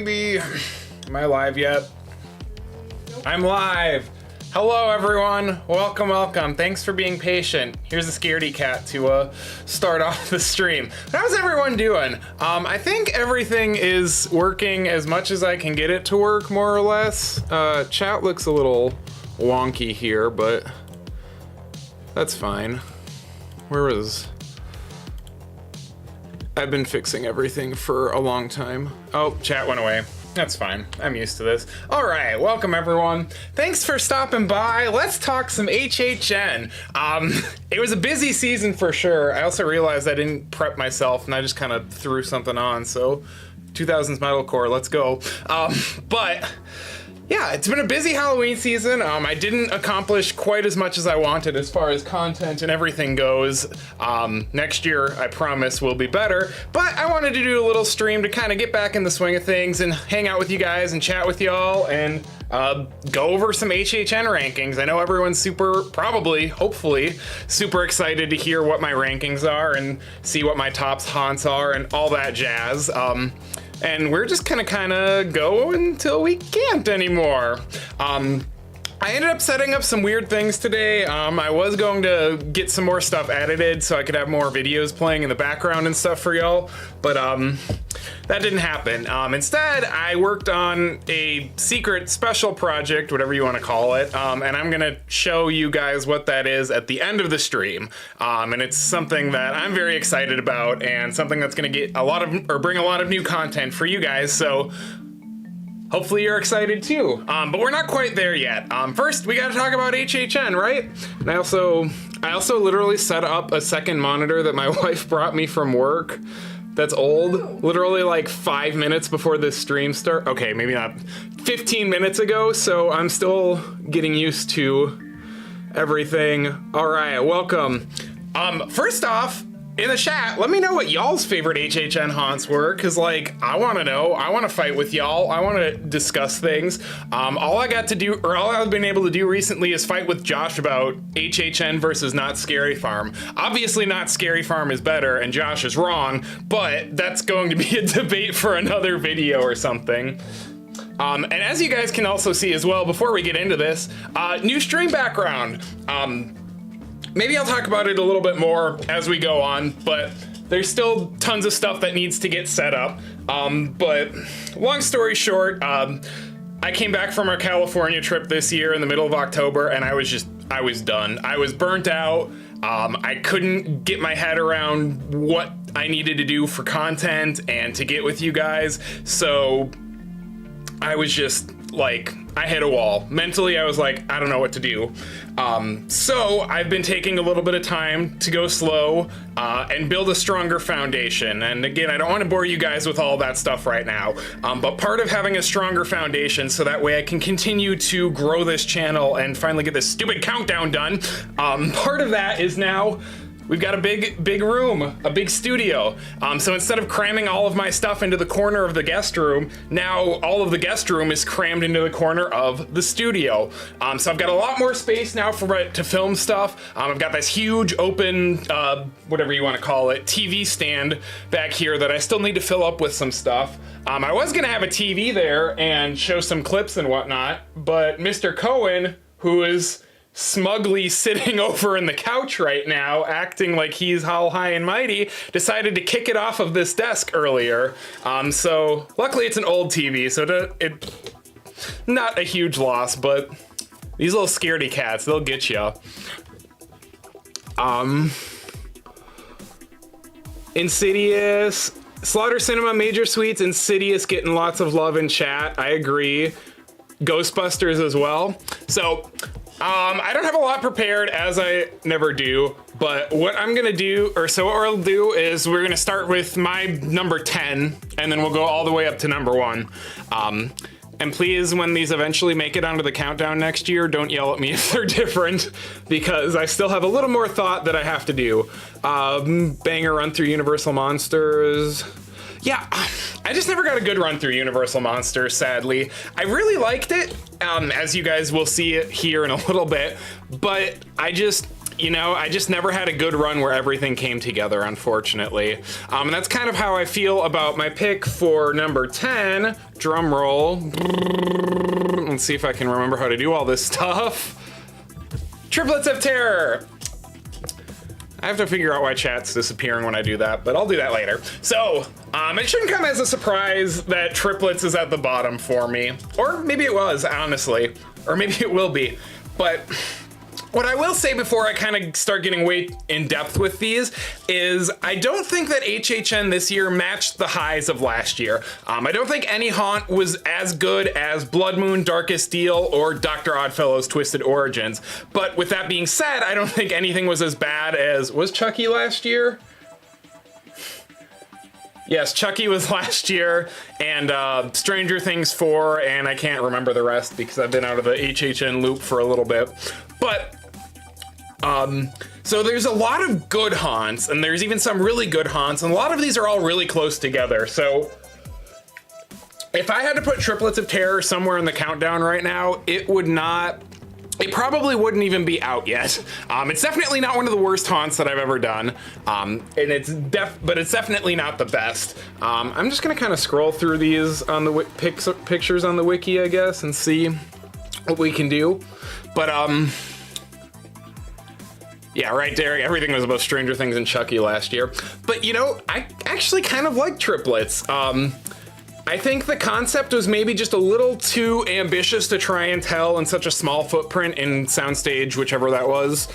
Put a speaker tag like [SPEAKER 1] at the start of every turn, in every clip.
[SPEAKER 1] baby. Am I live yet? Nope. I'm live. Hello, everyone. Welcome, welcome. Thanks for being patient. Here's a Scaredy cat to start off the stream. How's everyone doing? I think everything is working as much as I can get it to work, more or less. Chat looks a little wonky here, but that's fine. I've been fixing everything for a long time. Oh, chat went away. That's fine. I'm used to this. All right, welcome everyone. Thanks for stopping by. Let's talk some HHN. It was a busy season for sure. I also realized I didn't prep myself and I just kind of threw something on. So 2000s metalcore, let's go. But yeah, it's been a busy Halloween season. I didn't accomplish quite as much as I wanted as far as content and everything goes. Next year, I promise, will be better. But I wanted to do a little stream to kind of get back in the swing of things and hang out with you guys and chat with y'all and go over some HHN rankings. I know everyone's hopefully, super excited to hear what my rankings are and see what my tops haunts are and all that jazz. And we're just gonna kind of go until we can't anymore. I ended up setting up some weird things today. I was going to get some more stuff edited so I could have more videos playing in the background and stuff for y'all, but that didn't happen. Instead, I worked on a secret special project, whatever you want to call it, and I'm gonna show you guys what that is at the end of the stream. And it's something that I'm very excited about and something that's gonna get bring a lot of new content for you guys. So hopefully you're excited too, but we're not quite there yet. First, we gotta talk about HHN, right? And I also literally set up a second monitor that my wife brought me from work that's old, literally like 5 minutes before this stream start. Okay, maybe not 15 minutes ago, so I'm still getting used to everything. All right, welcome. First off, in the chat, let me know what y'all's favorite HHN haunts were, because, like, I want to know. I want to fight with y'all. I want to discuss things. All I've been able to do recently is fight with Josh about HHN versus Not Scary Farm. Obviously, Not Scary Farm is better, and Josh is wrong, but that's going to be a debate for another video or something. And as you guys can also see as well, before we get into this, new stream background. Maybe I'll talk about it a little bit more as we go on, but there's still tons of stuff that needs to get set up. But long story short, I came back from our California trip this year in the middle of October, and I was done. I was burnt out. I couldn't get my head around what I needed to do for content and to get with you guys. So I was just like, I hit a wall. Mentally, I was like, I don't know what to do. So I've been taking a little bit of time to go slow and build a stronger foundation. And again, I don't want to bore you guys with all that stuff right now, but part of having a stronger foundation so that way I can continue to grow this channel and finally get this stupid countdown done, part of that is now we've got a big room, a big studio. So instead of cramming all of my stuff into the corner of the guest room, now all of the guest room is crammed into the corner of the studio. So I've got a lot more space now to film stuff. I've got this huge open, whatever you want to call it, TV stand back here that I still need to fill up with some stuff. I was gonna have a TV there and show some clips and whatnot, but Mr. Cohen, who is smugly sitting over in the couch right now, acting like he's all high and mighty, decided to kick it off of this desk earlier. So luckily it's an old TV, so it not a huge loss, but these little scaredy cats, they'll get you. Insidious, Slaughter Cinema, Major Suites, Insidious getting lots of love in chat. I agree. Ghostbusters as well. So I don't have a lot prepared, as I never do, but what I'm gonna do, what we'll do is we're gonna start with my number 10, and then we'll go all the way up to number 1. And please, when these eventually make it onto the countdown next year, don't yell at me if they're different, because I still have a little more thought that I have to do. Banger run through Universal Monsters. Yeah, I just never got a good run through Universal Monsters, sadly. I really liked it, as you guys will see it here in a little bit, but you know, I just never had a good run where everything came together, unfortunately. And that's kind of how I feel about my pick for number 10. Drum roll. Let's see if I can remember how to do all this stuff. Triplets of Terror. I have to figure out why chat's disappearing when I do that, but I'll do that later. So, it shouldn't come as a surprise that Triplets is at the bottom for me. Or maybe it was, honestly. Or maybe it will be. But what I will say before I kind of start getting way in depth with these is I don't think that HHN this year matched the highs of last year. I don't think any haunt was as good as Blood Moon, Darkest Steel, or Dr. Oddfellow's Twisted Origins. But with that being said, I don't think anything was as bad as, was Chucky last year? Yes, Chucky was last year, and Stranger Things 4, and I can't remember the rest because I've been out of the HHN loop for a little bit. But, so there's a lot of good haunts, and there's even some really good haunts, and a lot of these are all really close together. So, if I had to put Triplets of Terror somewhere in the countdown right now, it probably wouldn't even be out yet. It's definitely not one of the worst haunts that I've ever done, but it's definitely not the best. I'm just gonna kind of scroll through these on the pictures on the wiki, I guess, and see what we can do. But yeah, right there, everything was about Stranger Things and Chucky last year. But you know, I actually kind of like Triplets. I think the concept was maybe just a little too ambitious to try and tell in such a small footprint in soundstage, whichever that was.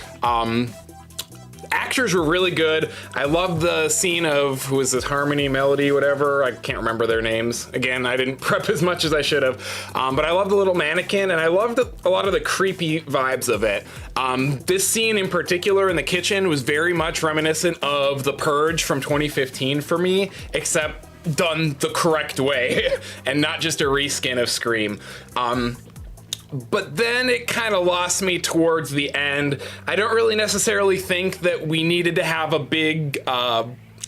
[SPEAKER 1] Actors were really good. I love the scene of, who was this, Harmony, Melody, whatever. I can't remember their names. Again, I didn't prep as much as I should have. But I love the little mannequin, and I loved a lot of the creepy vibes of it. This scene in particular in the kitchen was very much reminiscent of The Purge from 2015 for me, except done the correct way and not just a reskin of Scream. But then it kind of lost me towards the end. I don't really necessarily think that we needed to have a big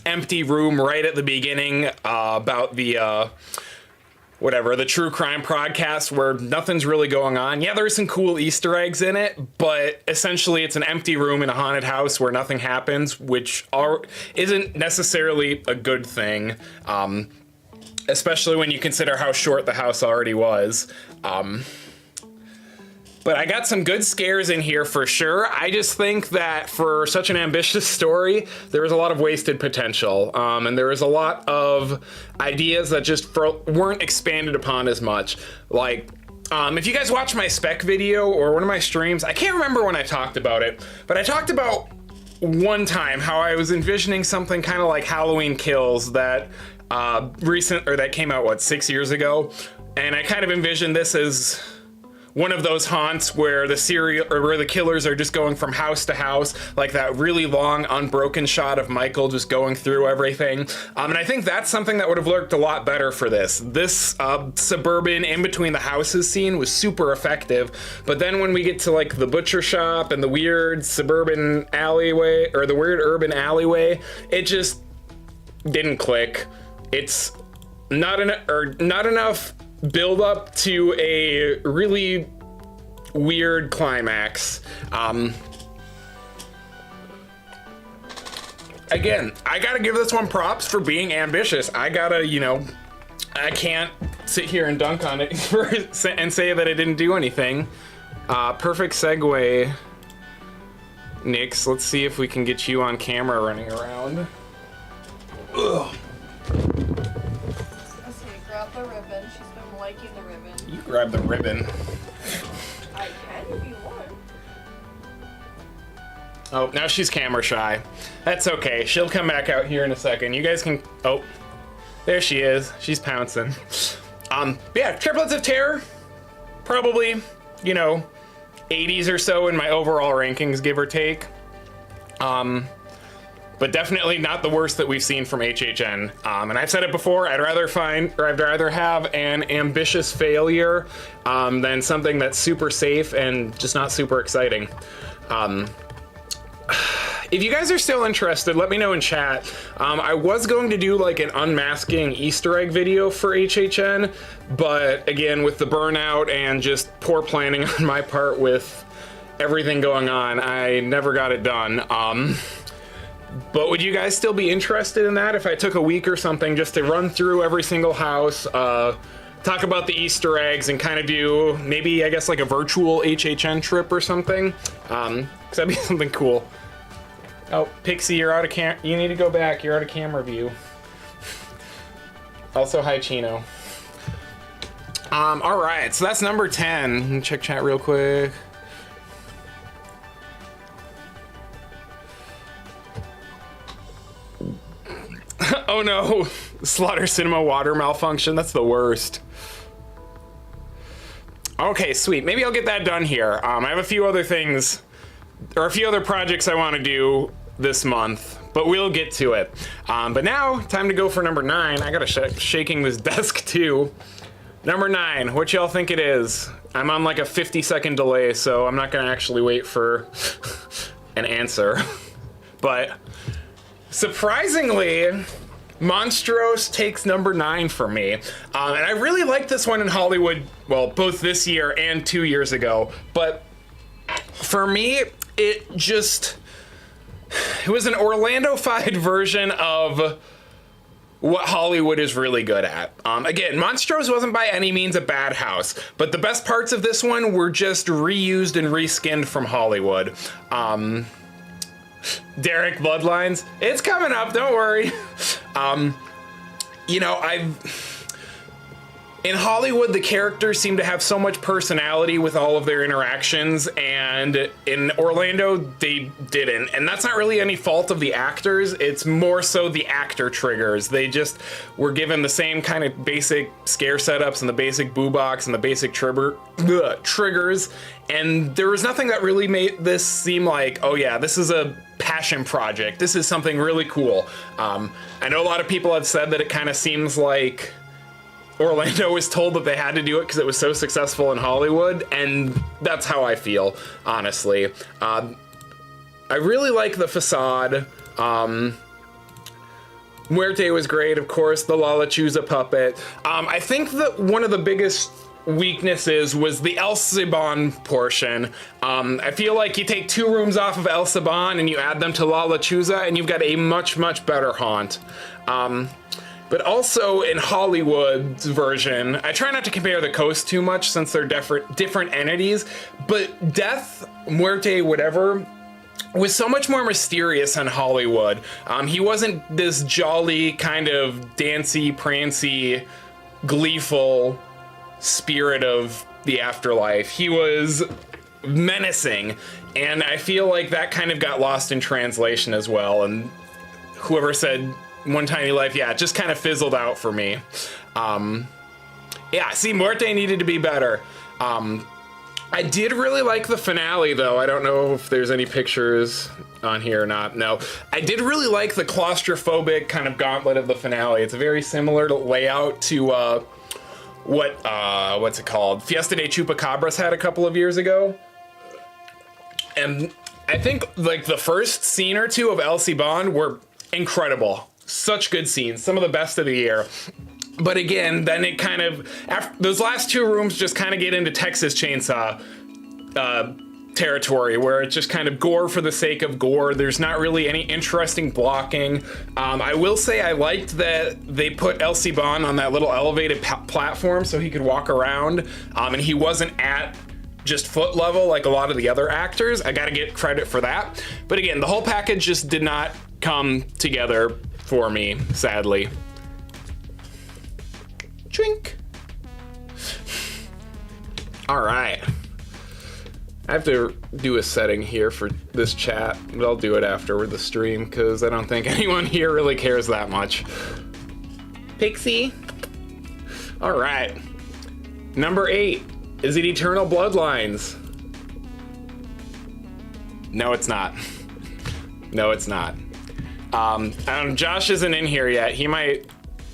[SPEAKER 1] empty room right at the beginning about the the true crime podcast where nothing's really going on. Yeah, there's some cool Easter eggs in it, but essentially it's an empty room in a haunted house where nothing happens, which isn't necessarily a good thing, especially when you consider how short the house already was. But I got some good scares in here for sure. I just think that for such an ambitious story, there was a lot of wasted potential. And there was a lot of ideas that just weren't expanded upon as much. Like, if you guys watch my spec video or one of my streams, I can't remember when I talked about it, but I talked about one time how I was envisioning something kind of like Halloween Kills that that came out, 6 years ago? And I kind of envisioned this as one of those haunts where where the killers are just going from house to house, like that really long unbroken shot of Michael just going through everything. And I think that's something that would have worked a lot better for this. This suburban in between the houses scene was super effective, but then when we get to like the butcher shop and the weird suburban alleyway, or the weird urban alleyway, it just didn't click. It's not enough build up to a really weird climax. Again, I gotta give this one props for being ambitious. I can't sit here and dunk on it and say that it didn't do anything. Perfect segue, Nix. Let's see if we can get you on camera running around. Ugh.
[SPEAKER 2] Grab the ribbon. She's been liking the ribbon.
[SPEAKER 1] You grab the ribbon.
[SPEAKER 2] I can if you want.
[SPEAKER 1] Oh, now she's camera shy. That's okay. She'll come back out here in a second. You guys can... Oh, there she is. She's pouncing. Yeah, Triplets of Terror. Probably, 80s or so in my overall rankings, give or take. But definitely not the worst that we've seen from HHN. And I've said it before, I'd rather have an ambitious failure than something that's super safe and just not super exciting. If you guys are still interested, let me know in chat. I was going to do like an unmasking Easter egg video for HHN, but again, with the burnout and just poor planning on my part with everything going on, I never got it done. But would you guys still be interested in that if I took a week or something just to run through every single house, talk about the Easter eggs, and kind of do maybe, I guess, like a virtual HHN trip or something? 'Cause that'd be something cool. Oh, Pixie, you're out of you need to go back. You're out of camera view. Also, hi, Chino. All right, so that's number 10. Check chat real quick. Oh no, Slaughter Cinema water malfunction. That's the worst. Okay, sweet. Maybe I'll get that done here. I have a few other things, or a few other projects I want to do this month, but we'll get to it. But now, time to go for number 9. I gotta shaking this desk too. Number 9, what y'all think it is? I'm on like a 50-second delay, so I'm not gonna actually wait for an answer. But surprisingly, Monstrose takes number 9 for me. And I really like this one in Hollywood, well, both this year and 2 years ago. But for me, it was an Orlando-fied version of what Hollywood is really good at. Again, Monstrose wasn't by any means a bad house, but the best parts of this one were just reused and reskinned from Hollywood. Derek Bloodlines, it's coming up, don't worry. You know, in Hollywood, the characters seem to have so much personality with all of their interactions, and in Orlando, they didn't. And that's not really any fault of the actors, it's more so the actor triggers. They just were given the same kind of basic scare setups and the basic boo box and the basic triggers, and there was nothing that really made this seem like, oh yeah, this is a passion project. This is something really cool. I know a lot of people have said that it kind of seems like Orlando was told that they had to do it because it was so successful in Hollywood, and that's how I feel, honestly. I really like the facade. Muerte was great, of course, the Lala Chusa puppet. I think that one of the biggest weaknesses was the El Saban portion. I feel like you take 2 rooms off of El Saban and you add them to Lala Chusa, and you've got a much, much better haunt. But also in Hollywood's version, I try not to compare the coast too much since they're different entities, but Death, Muerte, whatever, was so much more mysterious in Hollywood. He wasn't this jolly, kind of dancy, prancy, gleeful spirit of the afterlife. He was menacing, and I feel like that kind of got lost in translation as well, and whoever said One Tiny Life, yeah, it just kind of fizzled out for me. Yeah, see, Muerte needed to be better. I did really like the finale, though. I don't know if there's any pictures on here or not. No, I did really like the claustrophobic kind of gauntlet of the finale. It's a very similar layout to what's it called? Fiesta de Chupacabras had a couple of years ago. And I think like the first scene or two of El Saban were incredible. Such good scenes, some of the best of the year. But again, then it kind of, after those last 2 rooms just kind of get into Texas Chainsaw territory, where it's just kind of gore for the sake of gore. There's not really any interesting blocking. I will say I liked that they put El Saban on that little elevated platform so he could walk around, and he wasn't at just foot level like a lot of the other actors. I gotta get credit for that. But again, the whole package just did not come together for me, sadly. Drink. All right. I have to do a setting here for this chat, but I'll do it after the stream because I don't think anyone here really cares that much. Pixie. All right. Number 8. Is it Eternal Bloodlines? No, it's not. No, it's not. Josh isn't in here yet. He might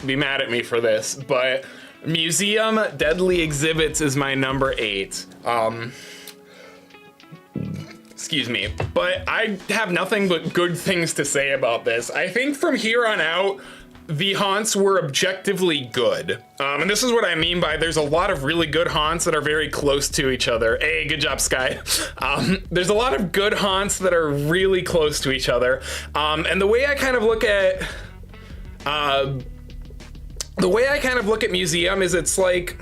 [SPEAKER 1] be mad at me for this, but Museum Deadly Exhibits is my number 8. Excuse me, but I have nothing but good things to say about this. I think from here on out, the haunts were objectively good. And this is what I mean by there's a lot of really good haunts that are very close to each other. Hey, good job, Sky. There's a lot of good haunts that are really close to each other. And the way I kind of look at Museum is it's like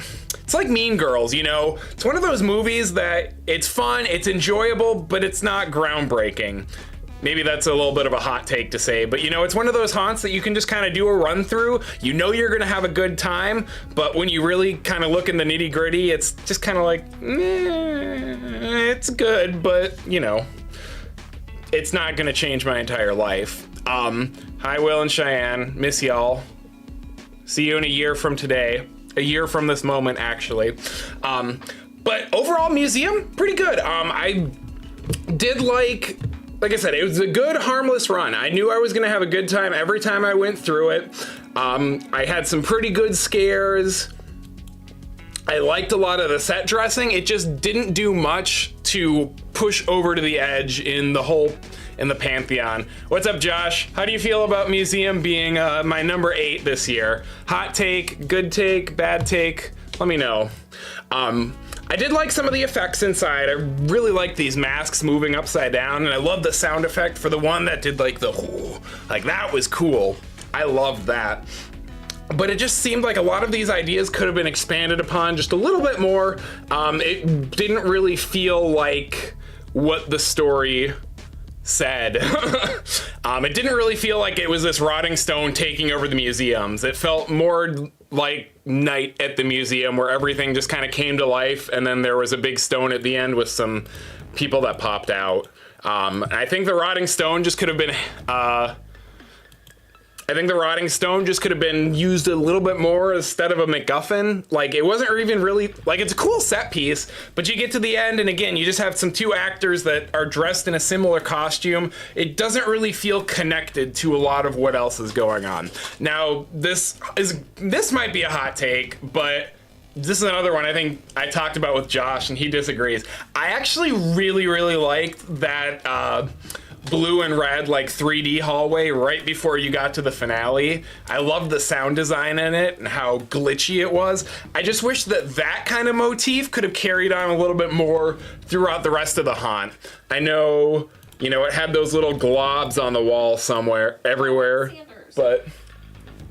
[SPEAKER 1] Mean Girls, you know? It's one of those movies that it's fun, it's enjoyable, but it's not groundbreaking. Maybe that's a little bit of a hot take to say, but you know, it's one of those haunts that you can just kind of do a run through. You know you're gonna have a good time, but when you really kind of look in the nitty gritty, it's just kind of like, it's good, but you know, it's not gonna change my entire life. Hi, Will and Cheyenne, miss y'all. See you in a year from today. A year from this moment, actually. But overall, Museum, pretty good. I did like I said, it was a good, harmless run. I knew I was gonna have a good time every time I went through it. I had some pretty good scares. I liked a lot of the set dressing. It just didn't do much to push over to the edge in the Pantheon. What's up, Josh? How do you feel about Museum being my number 8 this year? Hot take, good take, bad take? Let me know. I did like some of the effects inside. I really like these masks moving upside down, and I love the sound effect for the one that did like that was cool. I loved that. But it just seemed like a lot of these ideas could have been expanded upon just a little bit more. It didn't really feel like what the story said. It didn't really feel like it was this rotting stone taking over the museums. It felt more like Night at the Museum, where everything just kind of came to life, and then there was a big stone at the end with some people that popped out. I think the rotting stone just could have been used a little bit more instead of a MacGuffin. Like, it wasn't even really, like, it's a cool set piece, but you get to the end, and again, you just have some 2 actors that are dressed in a similar costume. It doesn't really feel connected to a lot of what else is going on. Now, this might be a hot take, but this is another one I think I talked about with Josh, and he disagrees. I actually really, really liked that, blue and red like 3D hallway right before you got to the finale. I loved the sound design in it and how glitchy it was. I just wish that kind of motif could have carried on a little bit more throughout the rest of the haunt. I know, you know, it had those little globs on the wall somewhere, everywhere,
[SPEAKER 2] Sanders.
[SPEAKER 1] but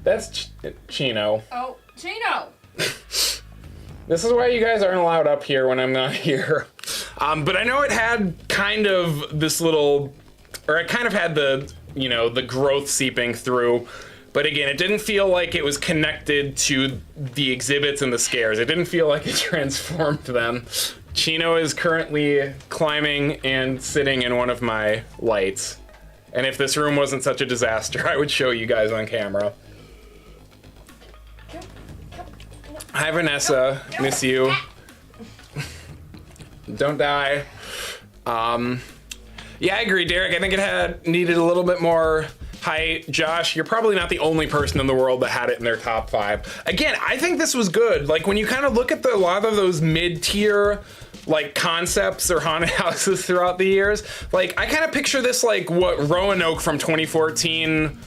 [SPEAKER 1] that's Chino.
[SPEAKER 2] Oh, Chino!
[SPEAKER 1] This is why you guys aren't allowed up here when I'm not here. But I know it had kind of this little, or it kind of had the, you know, the growth seeping through. But again, it didn't feel like it was connected to the exhibits and the scares. It didn't feel like it transformed them. Chino is currently climbing and sitting in one of my lights. And if this room wasn't such a disaster, I would show you guys on camera. Hi, Vanessa. Miss you. Don't die. Yeah, I agree, Derek. I think it needed a little bit more height. Josh, you're probably not the only person in the world that had it in their top 5. Again, I think this was good. Like, when you kind of look at a lot of those mid-tier, like, concepts or haunted houses throughout the years, like, I kind of picture this like what Roanoke from 2014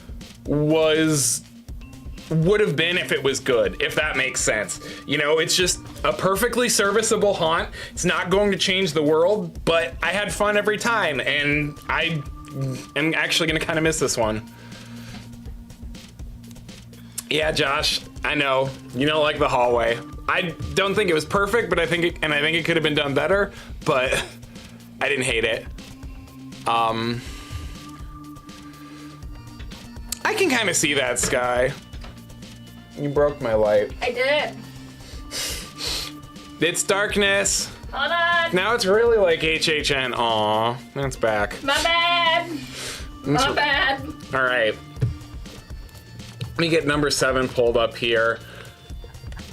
[SPEAKER 1] would have been if it was good, if that makes sense. You know, it's just a perfectly serviceable haunt. It's not going to change the world, but I had fun every time, and I am actually gonna kind of miss this one. Yeah, Josh, I know you don't like the hallway. I don't think it was perfect, but I think it could have been done better, but I didn't hate it. I can kind of see that, Sky. You broke my light.
[SPEAKER 2] I did.
[SPEAKER 1] It's darkness.
[SPEAKER 2] Hold on.
[SPEAKER 1] Now it's really like HHN. Aw, that's back.
[SPEAKER 2] My bad. My bad.
[SPEAKER 1] All right. Let me get number 7 pulled up here.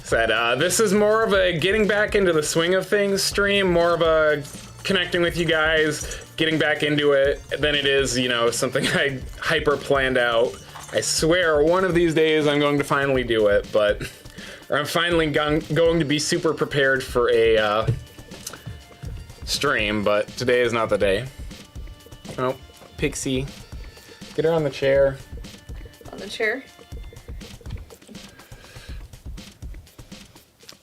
[SPEAKER 1] Said, this is more of a getting back into the swing of things stream, more of a connecting with you guys, getting back into it, than it is, you know, something I hyper planned out. I swear one of these days I'm going to finally do it, but I'm finally going to be super prepared for a stream, but today is not the day. Oh, Pixie. Get her on the chair.
[SPEAKER 2] On the chair.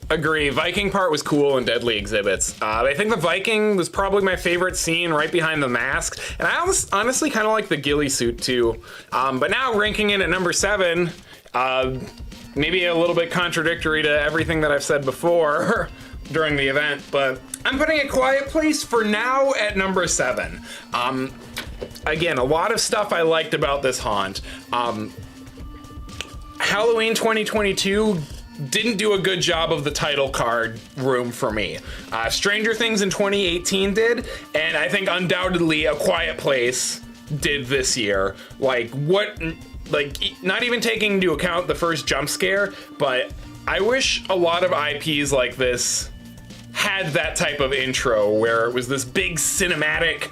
[SPEAKER 1] Agree. Viking part was cool in Deadly Exhibits. I think the Viking was probably my favorite scene right behind the mask. And I honestly kind of like the ghillie suit too. But now ranking it at number 7, maybe a little bit contradictory to everything that I've said before during the event, but I'm putting A Quiet Place for now at number 7. Again, a lot of stuff I liked about this haunt. Halloween 2022 didn't do a good job of the title card room for me. Stranger Things in 2018 did, and I think undoubtedly A Quiet Place did this year. Like, not even taking into account the first jump scare, but I wish a lot of IPs like this had that type of intro where it was this big cinematic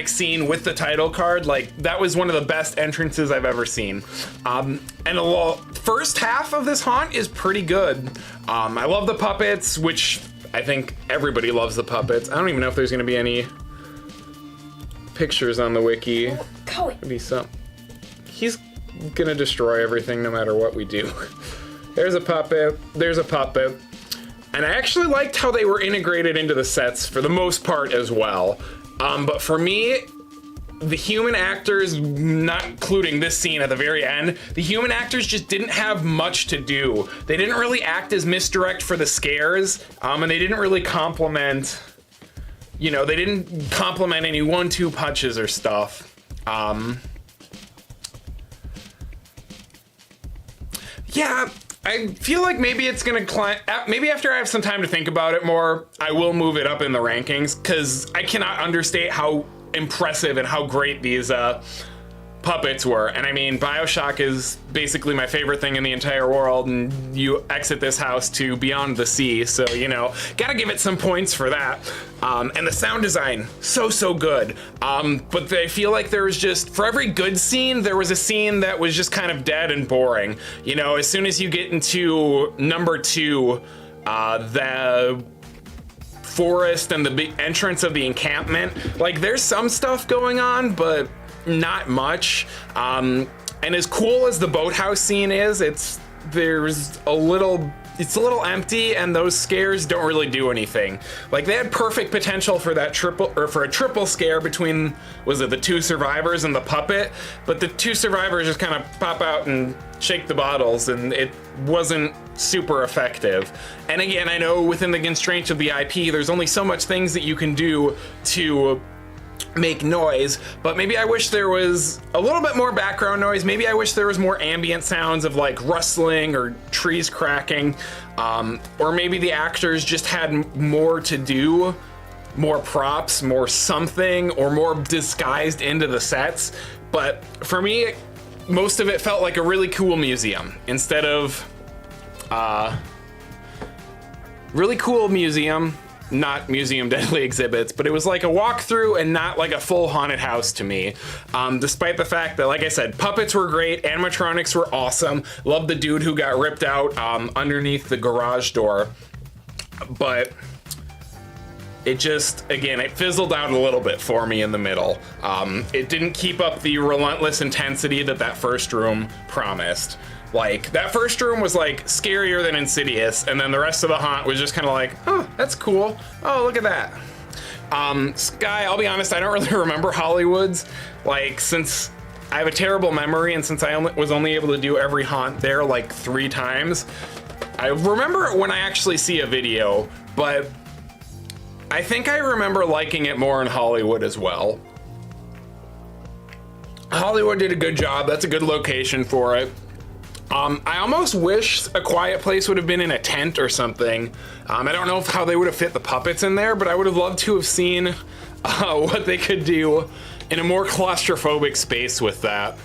[SPEAKER 1] scene with the title card. Like, that was one of the best entrances I've ever seen. And the first half of this haunt is pretty good. I love the puppets, which I think everybody loves the puppets. I don't even know if there's gonna be any pictures on the wiki. Maybe some. He's gonna destroy everything no matter what we do. There's a puppet, there's a puppet. And I actually liked how they were integrated into the sets for the most part as well. But for me, the human actors, not including this scene at the very end, the human actors just didn't have much to do. They didn't really act as misdirect for the scares, and they didn't really complement, they didn't complement any 1-2 punches or stuff. Yeah, I feel like maybe it's gonna climb. Maybe after I have some time to think about it more, I will move it up in the rankings, because I cannot understate how impressive and how great these puppets were. And I mean, BioShock is basically my favorite thing in the entire world, and you exit this house to Beyond the Sea, so gotta give it some points for that. And the sound design, so good. But I feel like there was just, for every good scene, there was a scene that was just kind of dead and boring. As soon as you get into number 2, the forest and the big entrance of the encampment, like, there's some stuff going on, but not much. And as cool as the boathouse scene is, it's a little empty, and those scares don't really do anything. Like, they had perfect potential for a triple scare between, was it the 2 survivors and the puppet? But the 2 survivors just kind of pop out and shake the bottles, and it wasn't super effective. And again, I know within the constraints of the IP, there's only so much things that you can do to make noise, but maybe I wish there was a little bit more background noise. Maybe I wish there was more ambient sounds of like rustling or trees cracking, or maybe the actors just had more to do, more props, more something, or more disguised into the sets. But for me, most of it felt like a really cool museum instead of really cool museum. Not Museum Deadly Exhibits, but it was like a walkthrough and not like a full haunted house to me. Despite the fact that, like I said, puppets were great, animatronics were awesome. Loved the dude who got ripped out underneath the garage door. But it just, again, it fizzled out a little bit for me in the middle. It didn't keep up the relentless intensity that first room promised. Like, that first room was like scarier than Insidious, and then the rest of the haunt was just kind of like, oh, that's cool. Oh, look at that. Sky, I'll be honest, I don't really remember Hollywood's. Like, since I have a terrible memory, and since I was only able to do every haunt there like 3 times, I remember it when I actually see a video, but I think I remember liking it more in Hollywood as well. Hollywood did a good job. That's a good location for it. I almost wish A Quiet Place would have been in a tent or something. I don't know how they would have fit the puppets in there, but I would have loved to have seen what they could do in a more claustrophobic space with that.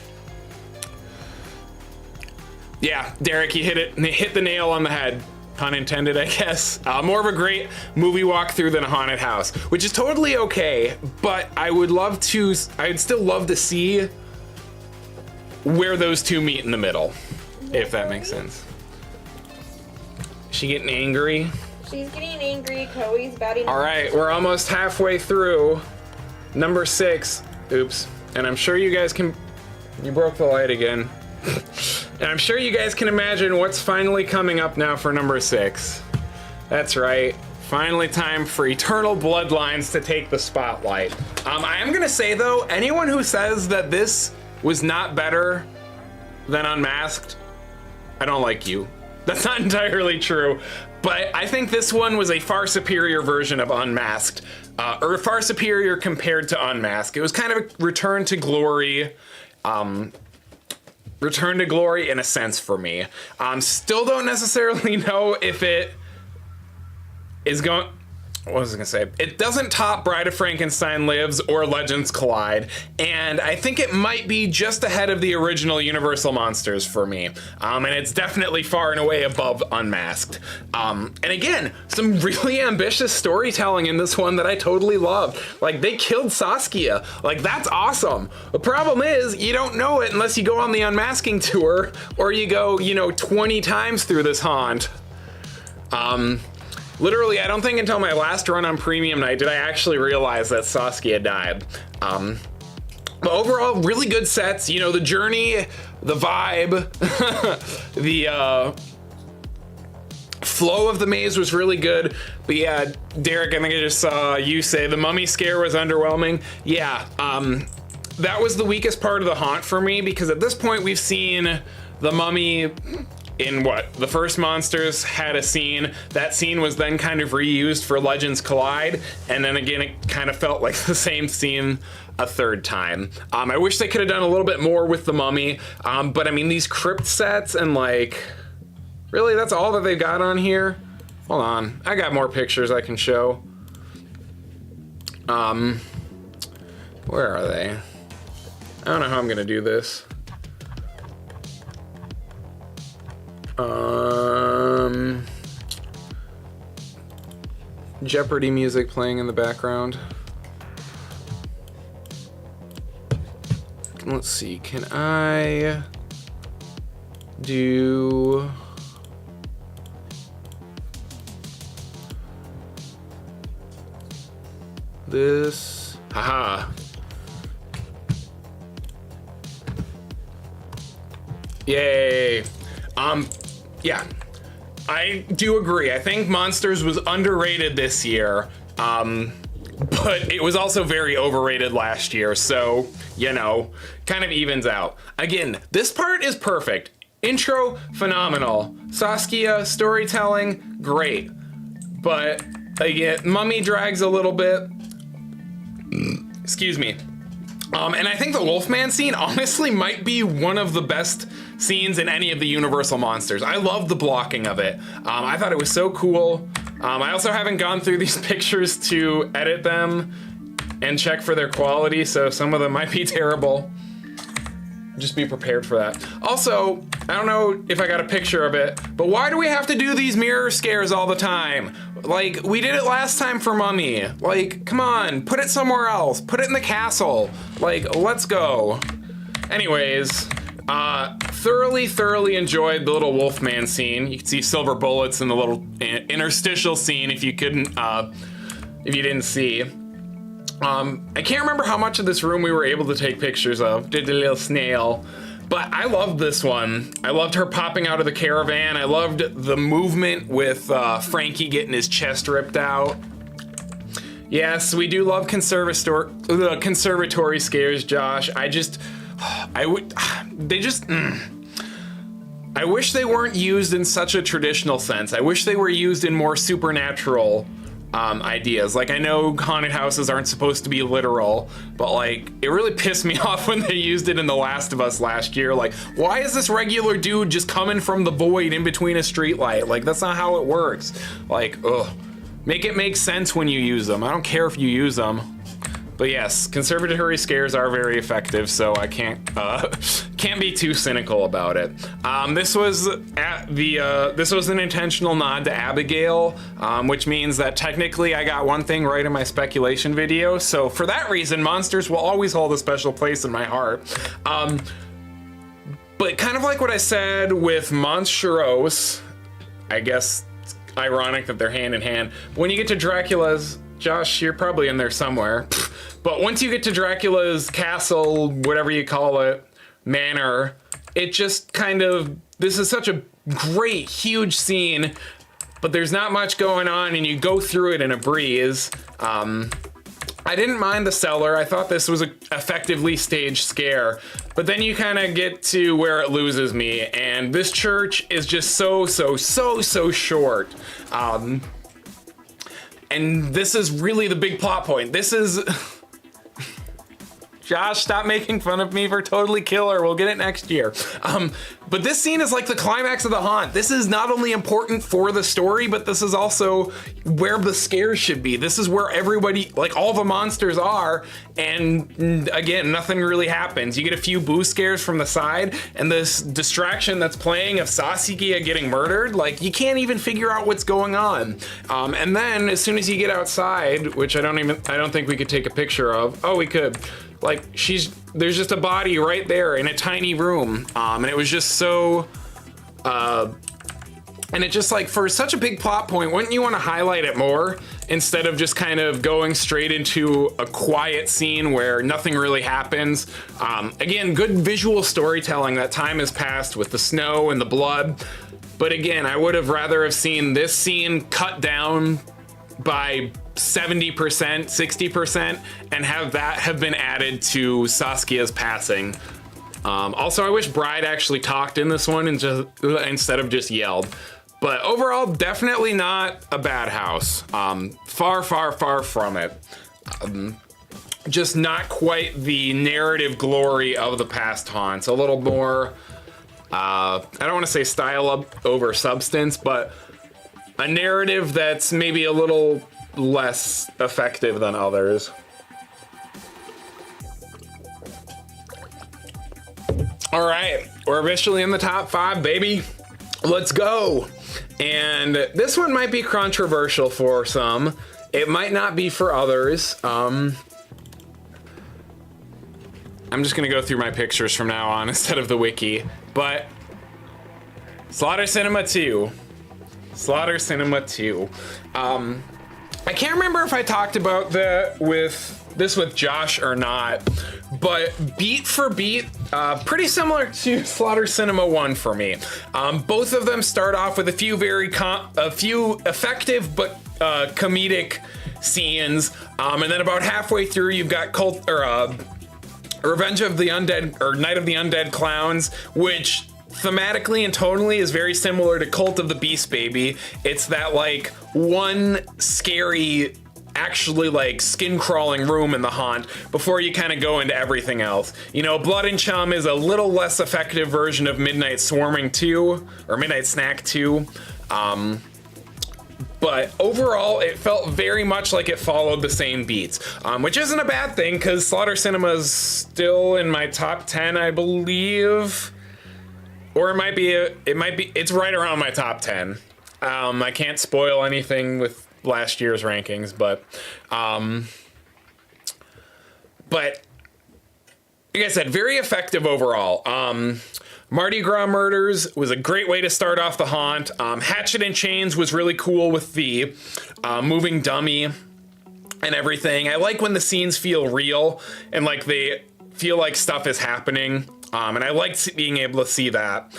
[SPEAKER 1] Yeah, Derek, you hit the nail on the head. Pun intended, I guess. More of a great movie walkthrough than a haunted house, which is totally okay, but I'd still love to see where those two meet in the middle. If that makes sense. Is she getting angry?
[SPEAKER 2] She's getting angry. Chloe's batting.
[SPEAKER 1] All right, we're almost halfway through. Number 6. Oops. And I'm sure you guys can. You broke the light again. And I'm sure you guys can imagine what's finally coming up now for number 6. That's right. Finally time for Eternal Bloodlines to take the spotlight. I am gonna say though, anyone who says that this was not better than Unmasked, I don't like you. That's not entirely true, but I think this one was a far superior version of Unmasked, or far superior compared to Unmasked. It was kind of a return to glory in a sense for me. Still don't necessarily know if it is going... What was I gonna say? It doesn't top Bride of Frankenstein Lives or Legends Collide, and I think it might be just ahead of the original Universal Monsters for me. And it's definitely far and away above Unmasked. And again, some really ambitious storytelling in this one that I totally loved. Like, they killed Saskia. Like, that's awesome. The problem is, you don't know it unless you go on the Unmasking tour, or you go, 20 times through this haunt. Literally, I don't think until my last run on Premium Night did I actually realize that Saskia died. But overall, really good sets. The journey, the vibe, the flow of the maze was really good. But yeah, Derek, I think I just saw you say the mummy scare was underwhelming. Yeah, that was the weakest part of the haunt for me, because at this point we've seen the mummy in the first Monsters had a scene. That scene was then kind of reused for Legends Collide, and then again it kind of felt like the same scene a third time. I wish they could have done a little bit more with the mummy, but I mean, these crypt sets and really that's all that they've got on here? Hold on, I got more pictures I can show. Where are they? I don't know how I'm gonna do this. Jeopardy music playing in the background. Let's see, can I do this? Haha. Yay. Yeah, I do agree. I think Monsters was underrated this year, but it was also very overrated last year, so, kind of evens out. Again, this part is perfect. Intro, phenomenal. Saskia, storytelling, great. But, again, Mummy drags a little bit. Excuse me. And I think the Wolfman scene honestly might be one of the best scenes in any of the Universal Monsters. I love the blocking of it. I thought it was so cool. I also haven't gone through these pictures to edit them and check for their quality, so some of them might be terrible. Just be prepared for that. Also, I don't know if I got a picture of it, but why do we have to do these mirror scares all the time? Like, we did it last time for Mummy. Like, come on, put it somewhere else. Put it in the castle. Like, let's go. Anyways, thoroughly enjoyed the little Wolfman scene. You can see silver bullets in the little interstitial scene if you didn't see. I can't remember how much of this room we were able to take pictures of. Did the little snail. But I loved this one. I loved her popping out of the caravan. I loved the movement with Frankie getting his chest ripped out. Yes, we do love conservatory scares, Josh. I wish they weren't used in such a traditional sense. I wish they were used in more supernatural ideas. Like, I know haunted houses aren't supposed to be literal, but it really pissed me off when they used it in The Last of Us last year. Like, why is this regular dude just coming from the void in between a streetlight? Like, that's not how it works. Like, ugh. Make it make sense when you use them. I don't care if you use them. But yes, conservatory scares are very effective, so I can't be too cynical about it. This was an intentional nod to Abigail, which means that technically I got one thing right in my speculation video. So for that reason, Monsters will always hold a special place in my heart. But kind of like what I said with Monstrose, I guess it's ironic that they're hand in hand. When you get to Dracula's, Josh, you're probably in there somewhere. But once you get to Dracula's castle, whatever you call it, manor, it just kind of, this is such a great, huge scene, but there's not much going on, and you go through it in a breeze. I didn't mind the cellar. I thought this was a effectively staged scare, but then you kind of get to where it loses me, and this church is just so short. And this is really the big plot point. This is... Josh, stop making fun of me for Totally Killer. We'll get it next year. But this scene is like the climax of the haunt. This is not only important for the story, but this is also where the scares should be. This is where everybody, like all the monsters are. And again, nothing really happens. You get a few boo scares from the side, and this distraction that's playing of Saskia getting murdered, like you can't even figure out what's going on. And then as soon as you get outside, which I don't think we could take a picture of. Oh, we could. Like there's just a body right there in a tiny room, and it was just so, and it just like for such a big plot point, wouldn't you want to highlight it more instead of just kind of going straight into a quiet scene where nothing really happens? Again, good visual storytelling. That time has passed with the snow and the blood, but again, I would have rather have seen this scene cut down by 70%, 60%, and have that have been added to Saskia's passing. Also, I wish Bride actually talked in this one and just instead of just yelled. But overall, definitely not a bad house. Far from it. Just not quite the narrative glory of the past haunts. A little more, I don't want to say style over substance, but a narrative that's maybe a little less effective than others. All right, we're officially in the top 5, baby. Let's go. And this one might be controversial for some. It might not be for others. I'm just gonna go through my pictures from now on instead of the wiki. But Slaughter Cinema 2. Slaughter Cinema 2. I can't remember if I talked about that with Josh or not, but beat for beat, pretty similar to Slaughter Cinema 1 for me. Both of them start off with a few effective but comedic scenes, and then about halfway through you've got Revenge of the Undead, or Night of the Undead Clowns, which thematically and tonally is very similar to Cult of the Beast Baby. It's that like one scary, actually like skin crawling room in the haunt before you kind of go into everything else. You know, Blood and Chum is a little less effective version of Midnight Swarming 2 or Midnight Snack 2. But overall, it felt very much like it followed the same beats, which isn't a bad thing because Slaughter Cinema is still in my top 10, I believe. Or it's right around my top 10. I can't spoil anything with last year's rankings, but like I said, very effective overall. Mardi Gras Murders was a great way to start off the haunt. Hatchet and Chains was really cool with the moving dummy and everything. I like when the scenes feel real and like they feel like stuff is happening. And I liked being able to see that.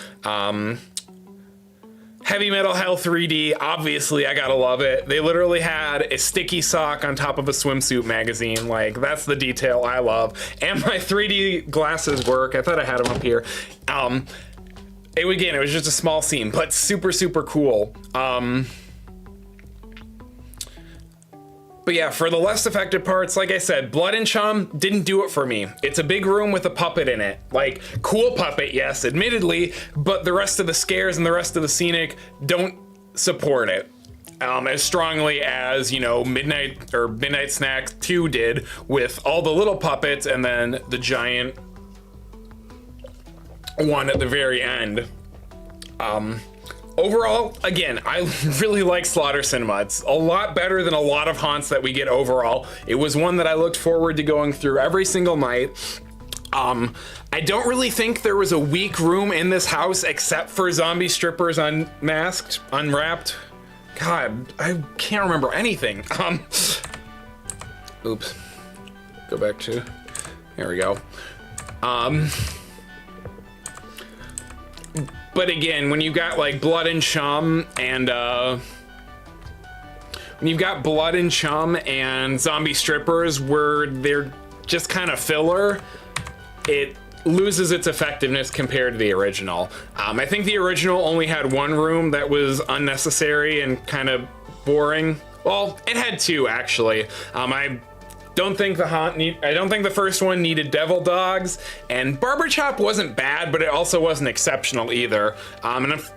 [SPEAKER 1] Heavy Metal Hell 3D, obviously I gotta love it. They literally had a sticky sock on top of a swimsuit magazine. Like, that's the detail I love. And my 3D glasses work. I thought I had them up here. It was just a small scene, but super cool. But yeah, for the less effective parts, like I said, Blood and Chum didn't do it for me. It's a big room with a puppet in it. Like, cool puppet, yes, admittedly, but the rest of the scares and the rest of the scenic don't support it as strongly as, you know, Midnight Snack 2 did with all the little puppets and then the giant one at the very end. Overall, again, I really like Slaughter Cinema. It's a lot better than a lot of haunts that we get overall. It was one that I looked forward to going through every single night. I don't really think there was a weak room in this house except for zombie strippers unwrapped. God, I can't remember anything. Oops. Go back to, there we go. But again, when you got like Blood and Chum and Zombie Strippers, where they're just kind of filler, it loses its effectiveness compared to the original. I think the original only had one room that was unnecessary and kind of boring. Well, it had two actually. I don't think the first one needed devil dogs, and Barber Chop wasn't bad, but it also wasn't exceptional either. And if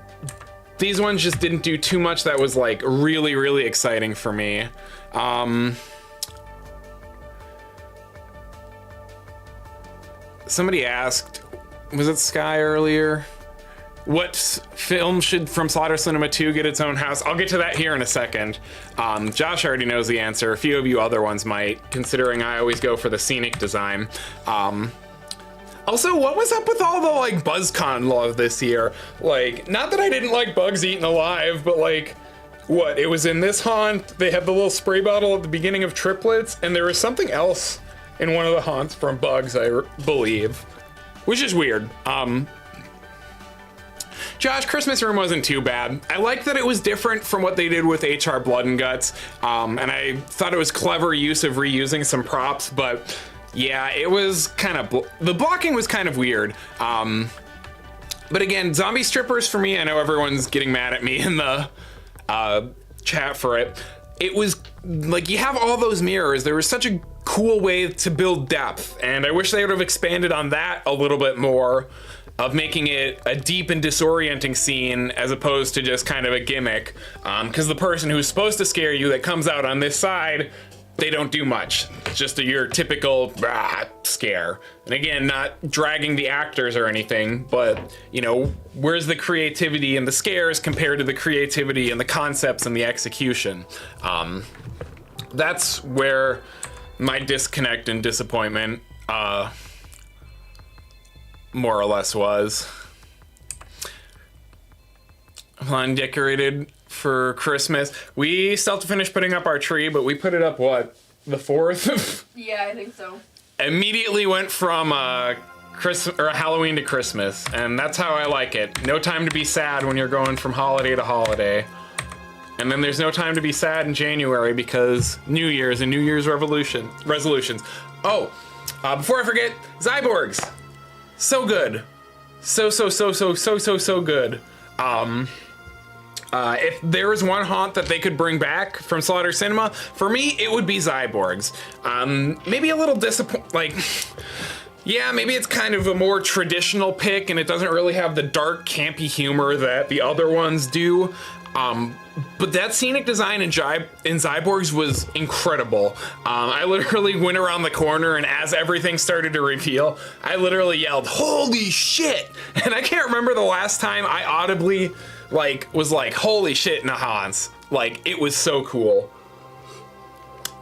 [SPEAKER 1] these ones just didn't do too much that was like really, really exciting for me. Somebody asked, was it Sky earlier? What film should From Slaughter Cinema 2 get its own house? I'll get to that here in a second. Josh already knows the answer. A few of you other ones might, considering I always go for the scenic design. Also, what was up with all the like BuzzCon love this year? Like, not that I didn't like Bugs Eaten Alive, but like, what? It was in this haunt, they had the little spray bottle at the beginning of Triplets, and there was something else in one of the haunts from Bugs, I believe, which is weird. Josh, Christmas Room wasn't too bad. I liked that it was different from what they did with HR Blood and Guts, and I thought it was clever use of reusing some props, but yeah, it was kind of, the blocking was kind of weird. But again, Zombie Strippers for me, I know everyone's getting mad at me in the chat for it. It was like, you have all those mirrors. There was such a cool way to build depth, and I wish they would have expanded on that a little bit more, of making it a deep and disorienting scene as opposed to just kind of a gimmick. Because the person who's supposed to scare you that comes out on this side, they don't do much. It's just your typical scare. And again, not dragging the actors or anything, but you know, where's the creativity in the scares compared to the creativity and the concepts and the execution? That's where my disconnect and disappointment more or less was. Plan decorated for Christmas. We still have to finish putting up our tree, but we put it up, what, the 4th?
[SPEAKER 2] Yeah, I think so.
[SPEAKER 1] Immediately went from Halloween to Christmas, and that's how I like it. No time to be sad when you're going from holiday to holiday. And then there's no time to be sad in January because New Year's and New Year's resolutions. Oh, before I forget, Zyborgs. So good. So good. If there is one haunt that they could bring back from Slaughter Cinema, for me, it would be Zyborgs. Maybe a little yeah, maybe it's kind of a more traditional pick and it doesn't really have the dark, campy humor that the other ones do. But that scenic design in Zyborgs was incredible. I literally went around the corner, and as everything started to reveal, I literally yelled, "Holy shit!" And I can't remember the last time I audibly was like, "Holy shit!" in a haunts. Like, it was so cool.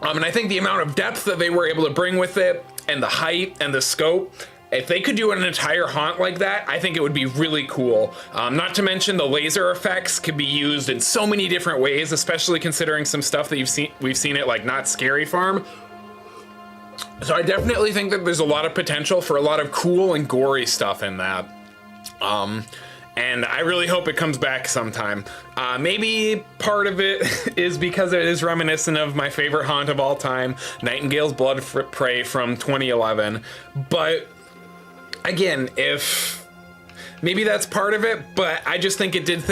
[SPEAKER 1] And I think the amount of depth that they were able to bring with it, and the height and the scope, if they could do an entire haunt like that, I think it would be really cool. Not to mention the laser effects could be used in so many different ways, especially considering some stuff that we've seen at like Not Scary Farm. So I definitely think that there's a lot of potential for a lot of cool and gory stuff in that. And I really hope it comes back sometime. Maybe part of it is because it is reminiscent of my favorite haunt of all time, Nightingale's Blood Prey from 2011. But again, maybe that's part of it, but I just think it did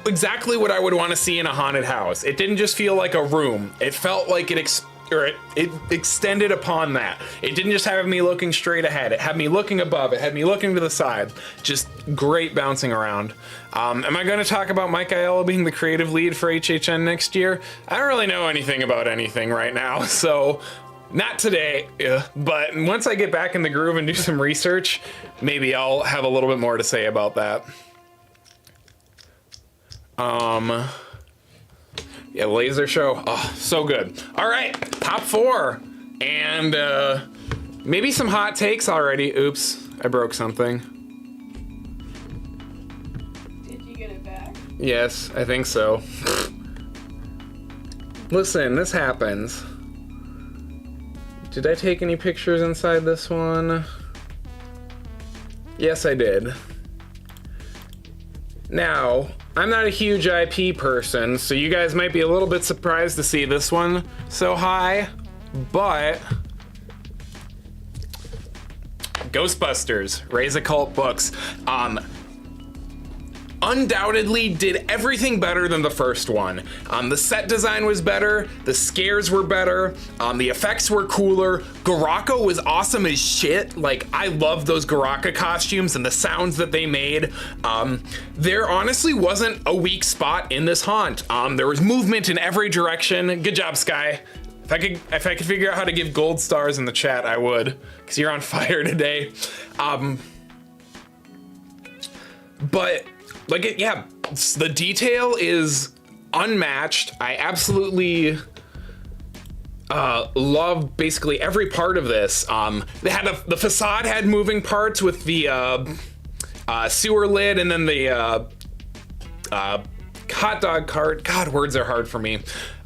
[SPEAKER 1] exactly what I would want to see in a haunted house. It didn't just feel like a room. It felt like it extended upon that. It didn't just have me looking straight ahead. It had me looking above. It had me looking to the side. Just great bouncing around. Am I going to talk about Mike Aiello being the creative lead for HHN next year? I don't really know anything about anything right now, so not today, but once I get back in the groove and do some research, maybe I'll have a little bit more to say about that. Yeah, laser show. Oh, so good. All right, top 4. And maybe some hot takes already. Oops, I broke something.
[SPEAKER 2] Did you get it back?
[SPEAKER 1] Yes, I think so. Listen, this happens. Did I take any pictures inside this one? Yes, I did. Now, I'm not a huge IP person, so you guys might be a little bit surprised to see this one so high, but Ghostbusters, Raise a Cult books, undoubtedly did everything better than the first one. The set design was better, the scares were better, the effects were cooler, Garaka was awesome as shit. Like, I love those Garaka costumes and the sounds that they made. There honestly wasn't a weak spot in this haunt. There was movement in every direction. Good job, Sky. If I could figure out how to give gold stars in the chat, I would, because you're on fire today. But like, the detail is unmatched. I absolutely love basically every part of this. They had the facade had moving parts with the sewer lid, and then the hot dog cart. God, words are hard for me.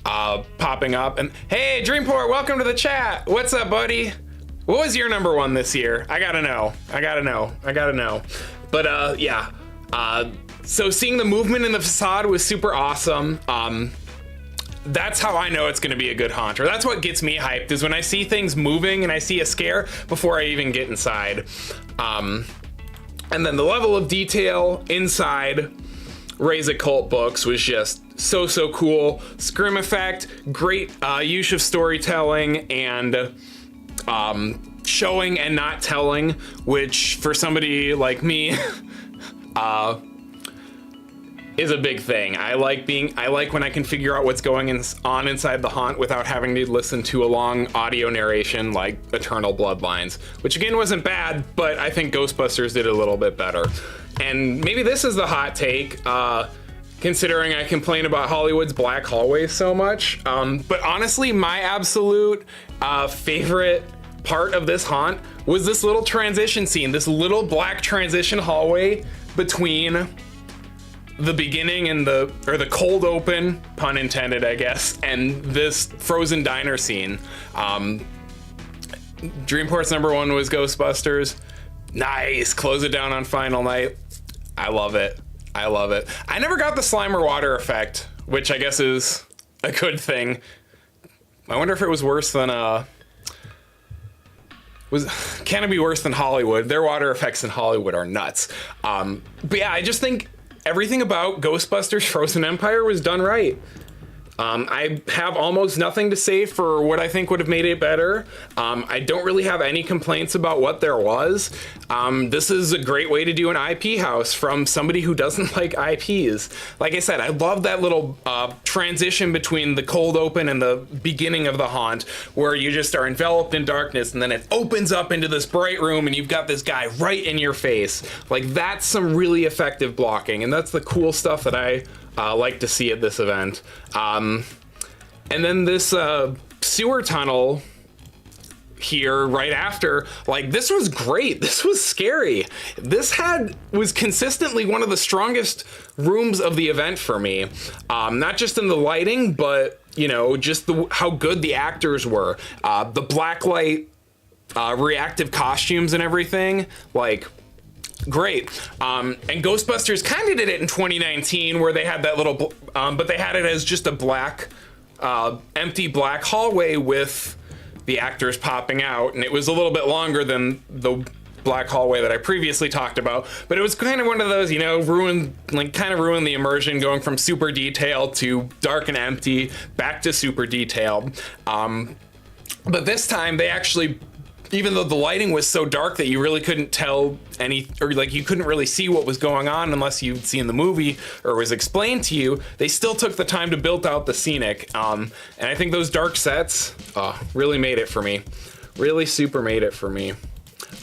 [SPEAKER 1] Popping up. And hey, Dreamport, welcome to the chat. What's up, buddy? What was your number one this year? I gotta know. But yeah. So seeing the movement in the facade was super awesome. That's how I know it's gonna be a good haunt, or that's what gets me hyped, is when I see things moving and I see a scare before I even get inside. And then the level of detail inside Raise a Cult books was just so cool. Scrim effect, great use of storytelling and showing and not telling, which for somebody like me is a big thing. I like when I can figure out what's going on inside the haunt without having to listen to a long audio narration like Eternal Bloodlines, which again wasn't bad, but I think Ghostbusters did a little bit better. And maybe this is the hot take, considering I complain about Hollywood's black hallways so much. But honestly, my absolute favorite part of this haunt was this little transition scene, this little black transition hallway between the beginning and the cold open, pun intended, I guess, and this frozen diner scene. Dreamport's number one was Ghostbusters. Nice, close it down on final night. I love it. I never got the Slimer water effect, which I guess is a good thing. I wonder if it was worse than can it be worse than Hollywood? Their water effects in Hollywood are nuts. But yeah, I just think everything about Ghostbusters Frozen Empire was done right. I have almost nothing to say for what I think would have made it better. I don't really have any complaints about what there was. This is a great way to do an IP house from somebody who doesn't like IPs. Like I said, I love that little transition between the cold open and the beginning of the haunt, where you just are enveloped in darkness and then it opens up into this bright room and you've got this guy right in your face. Like, that's some really effective blocking, and that's the cool stuff that I like to see at this event. And then this sewer tunnel here right after, like, this was great. This was scary. This was consistently one of the strongest rooms of the event for me. Not just in the lighting, but, you know, just how good the actors were. The blacklight reactive costumes and everything, like, great. And Ghostbusters kind of did it in 2019, where they had that little, but they had it as just a black, empty black hallway with the actors popping out, and it was a little bit longer than the black hallway that I previously talked about, but it was kind of one of those, you know, kind of ruined the immersion, going from super detailed to dark and empty back to super detailed. But this time they actually, even though the lighting was so dark that you really couldn't tell or like you couldn't really see what was going on unless you'd seen the movie or it was explained to you, they still took the time to build out the scenic. And I think those dark sets really made it for me. Really super made it for me.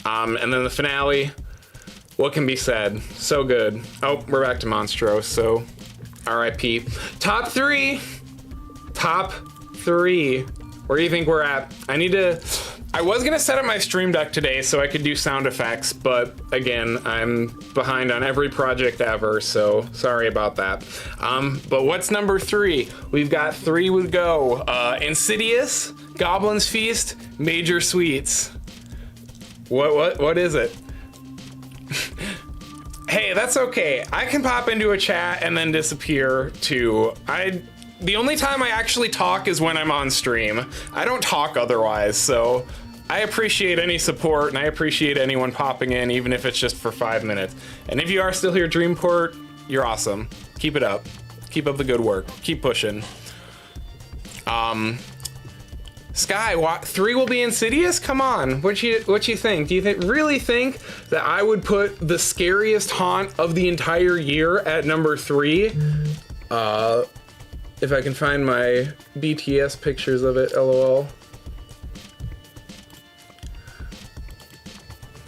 [SPEAKER 1] And then the finale, what can be said? So good. Oh, we're back to Monstro, so RIP. Top three. Where do you think we're at? I was gonna set up my stream deck today so I could do sound effects, but again, I'm behind on every project ever, so sorry about that. But what's number 3? We've got 3 would go. Insidious, Goblin's Feast, Major Sweets. What is it? Hey, that's okay. I can pop into a chat and then disappear too. The only time I actually talk is when I'm on stream. I don't talk otherwise, so I appreciate any support and I appreciate anyone popping in, even if it's just for 5 minutes. And if you are still here, Dreamport, you're awesome. Keep it up. Keep up the good work. Keep pushing. Sky, 3 will be Insidious? Come on, what you think? Do you really think that I would put the scariest haunt of the entire year at number 3? If I can find my BTS pictures of it, lol.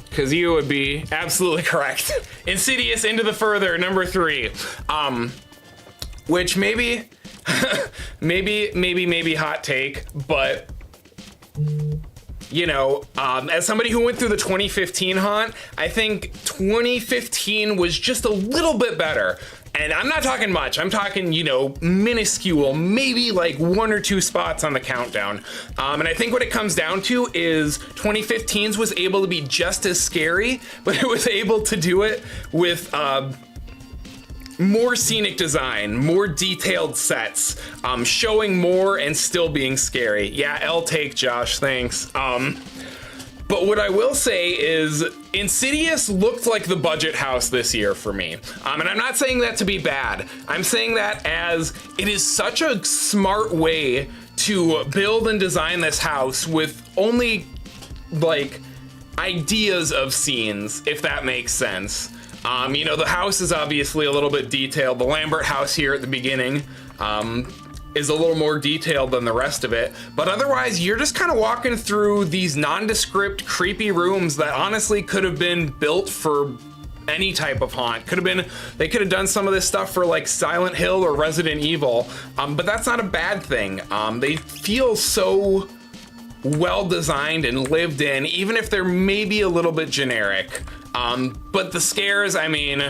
[SPEAKER 1] Because you would be absolutely correct. Insidious Into the Further, number 3. Which maybe, maybe hot take, but you know, as somebody who went through the 2015 haunt, I think 2015 was just a little bit better. And I'm not talking much, I'm talking, you know, minuscule, maybe like 1 or 2 spots on the countdown. And I think what it comes down to is 2015's was able to be just as scary, but it was able to do it with more scenic design, more detailed sets, showing more and still being scary. Yeah, L take, Josh, thanks. But what I will say is Insidious looked like the budget house this year for me. And I'm not saying that to be bad. I'm saying that as it is such a smart way to build and design this house with only like ideas of scenes, if that makes sense. You know, the house is obviously a little bit detailed. The Lambert house here at the beginning is a little more detailed than the rest of it. But otherwise, you're just kind of walking through these nondescript, creepy rooms that honestly could have been built for any type of haunt. They could have done some of this stuff for like Silent Hill or Resident Evil, but that's not a bad thing. They feel so well designed and lived in, even if they're maybe a little bit generic. But the scares, I mean,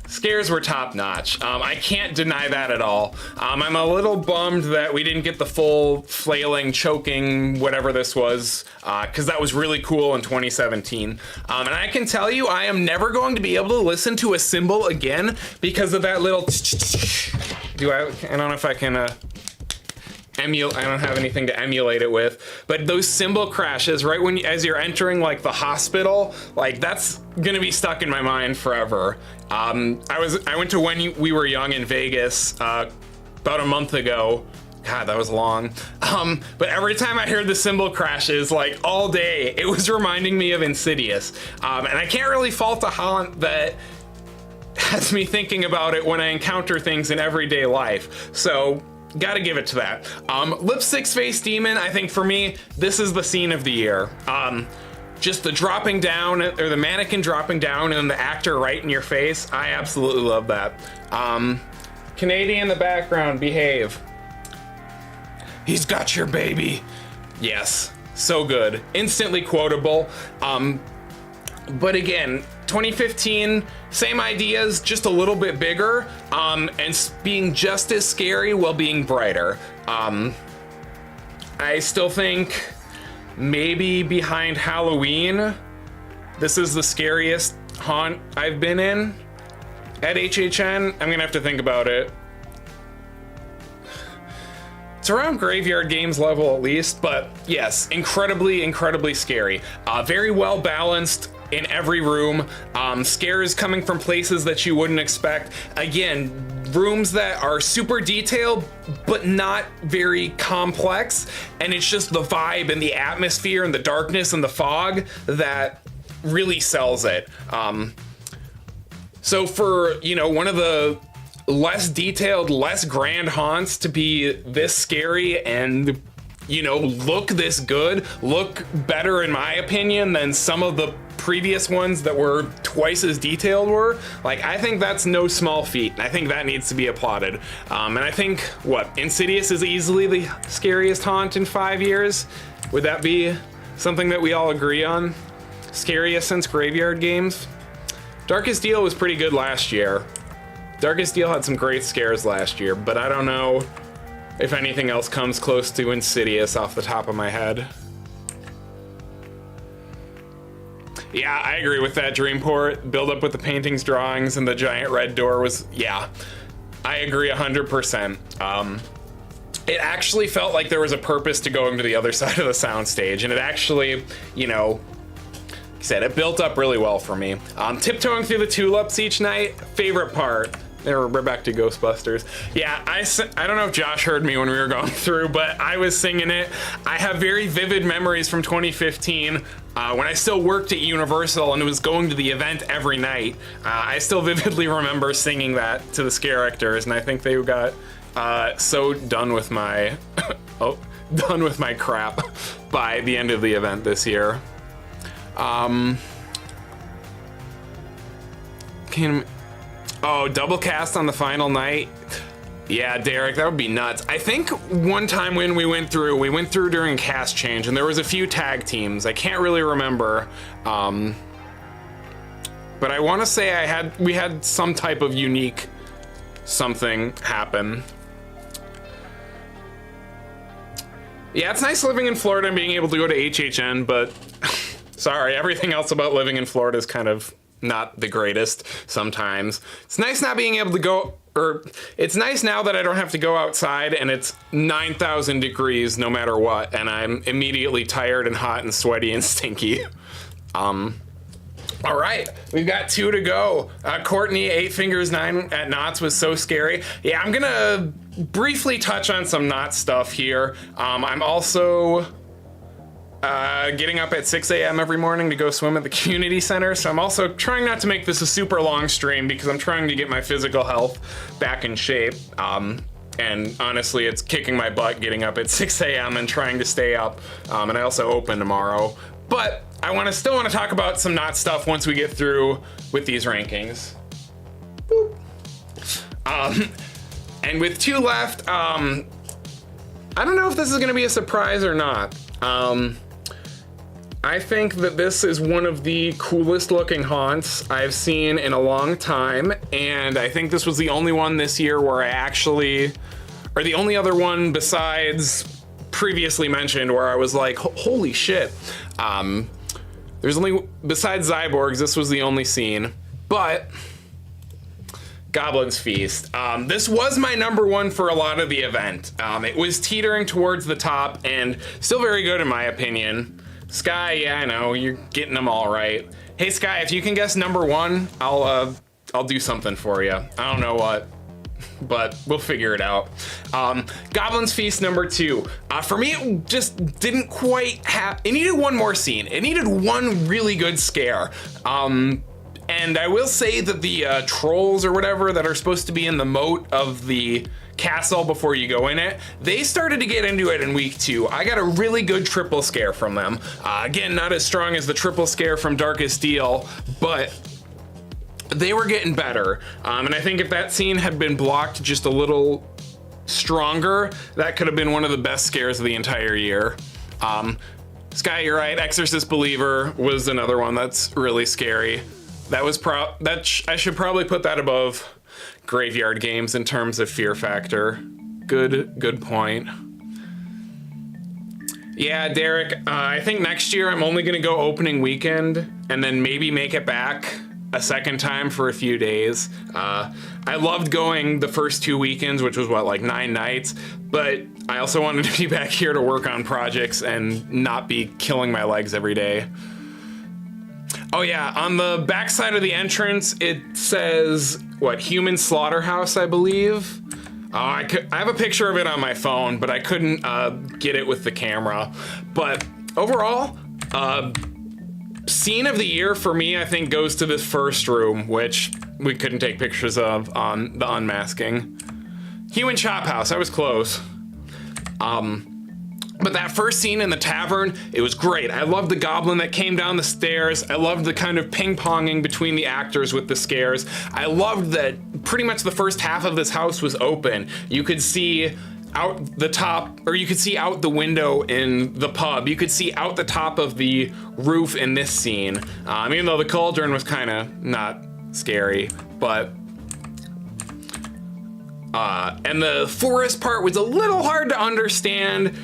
[SPEAKER 1] scares were top notch. I can't deny that at all. I'm a little bummed that we didn't get the full flailing, choking, whatever this was, because that was really cool in 2017. And I can tell you, I am never going to be able to listen to a cymbal again because of that little. I don't know if I can. I don't have anything to emulate it with, but those cymbal crashes right as you're entering like the hospital, like that's gonna be stuck in my mind forever. I went to When We Were Young in Vegas about a month ago. God, that was long. But every time I heard the cymbal crashes, like all day, it was reminding me of Insidious. And I can't really fault a haunt that has me thinking about it when I encounter things in everyday life. So gotta give it to that. Lipstick Face Demon, I think for me, this is the scene of the year. Just the dropping down, or the mannequin dropping down and the actor right in your face. I absolutely love that. Canadian in the background, behave. He's got your baby. Yes, so good. Instantly quotable. But again, 2015, same ideas, just a little bit bigger, and being just as scary while being brighter. I still think maybe behind Halloween, this is the scariest haunt I've been in at HHN. I'm gonna have to think about it. It's around Graveyard Games level at least, but yes, incredibly scary. Very well balanced in every room. Scares coming from places that you wouldn't expect. Again, rooms that are super detailed, but not very complex. And it's just the vibe and the atmosphere and the darkness and the fog that really sells it. So for, you know, one of the less detailed, less grand haunts to be this scary and, you know, look this good, look better in my opinion than some of the previous ones that were twice as detailed were, like, I think that's no small feat. I think that needs to be applauded. And I think, Insidious is easily the scariest haunt in 5 years? Would that be something that we all agree on? Scariest since Graveyard Games? Darkest Deal was pretty good last year. Darkest Deal had some great scares last year, but I don't know if anything else comes close to Insidious off the top of my head. Yeah, I agree with that, Dreamport. Build up with the paintings, drawings, and the giant red door was, yeah, I agree 100%. It actually felt like there was a purpose to going to the other side of the soundstage, and it actually, you know, like I said, it built up really well for me. Tiptoeing through the tulips each night, favorite part. We're back to Ghostbusters. Yeah, I don't know if Josh heard me when we were going through, but I was singing it. I have very vivid memories from 2015 when I still worked at Universal and was going to the event every night. I still vividly remember singing that to the scare actors, and I think they got so done with my done with my crap by the end of the event this year. Double cast on the final night. Yeah, Derek, that would be nuts. I think one time when we went through during cast change, and there was a few tag teams. I can't really remember, but I want to say we had some type of unique something happen. Yeah, it's nice living in Florida and being able to go to HHN, but sorry, everything else about living in Florida is kind of not the greatest sometimes. It's nice not being able to go, or it's nice now that I don't have to go outside and it's 9,000 degrees no matter what, and I'm immediately tired and hot and sweaty and stinky. All right, we've got 2 to go. Courtney, 8 Fingers 9 at Knott's was so scary. Yeah, I'm gonna briefly touch on some Knott's stuff here. I'm also getting up at 6 a.m. every morning to go swim at the community center, so I'm also trying not to make this a super long stream because I'm trying to get my physical health back in shape. And honestly, it's kicking my butt getting up at 6 a.m. and trying to stay up. And I also open tomorrow. But I still want to talk about some Knott stuff once we get through with these rankings. Boop. And with 2 left, I don't know if this is going to be a surprise or not. I think that this is one of the coolest looking haunts I've seen in a long time, and I think this was the only one this year where or the only other one besides previously mentioned where I was like, holy shit. Besides Zyborgs, this was the only scene, but Goblin's Feast. This was my number 1 for a lot of the event. It was teetering towards the top and still very good in my opinion. Sky, yeah, I know, you're getting them all right. Hey Sky, if you can guess number 1, I'll do something for you. I don't know what, but we'll figure it out. Goblin's Feast number 2. For me, it just didn't quite it needed one more scene. It needed one really good scare. And I will say that the trolls or whatever that are supposed to be in the moat of the castle before you go in it, they started to get into it in week 2. I got a really good triple scare from them. Again, not as strong as the triple scare from Darkest Steel, but they were getting better. And I think if that scene had been blocked just a little stronger, that could have been one of the best scares of the entire year. Sky, you're right. Exorcist Believer was another one that's really scary. That was I should probably put that above Graveyard Games in terms of fear factor. Good point. Yeah, Derek, I think next year I'm only gonna go opening weekend and then maybe make it back a second time for a few days. I loved going the first 2 weekends, which was like 9 nights, but I also wanted to be back here to work on projects and not be killing my legs every day. Oh yeah, on the back side of the entrance, it says, Human Slaughterhouse, I believe? I have a picture of it on my phone, but I couldn't get it with the camera. But overall, scene of the year for me, I think, goes to this first room, which we couldn't take pictures of on the unmasking. Human Chop House, I was close. But that first scene in the tavern, it was great. I loved the goblin that came down the stairs. I loved the kind of ping-ponging between the actors with the scares. I loved that pretty much the first half of this house was open. You could see out the top, or you could see out the window in the pub. You could see out the top of the roof in this scene. Even though the cauldron was kind of not scary, but and the forest part was a little hard to understand.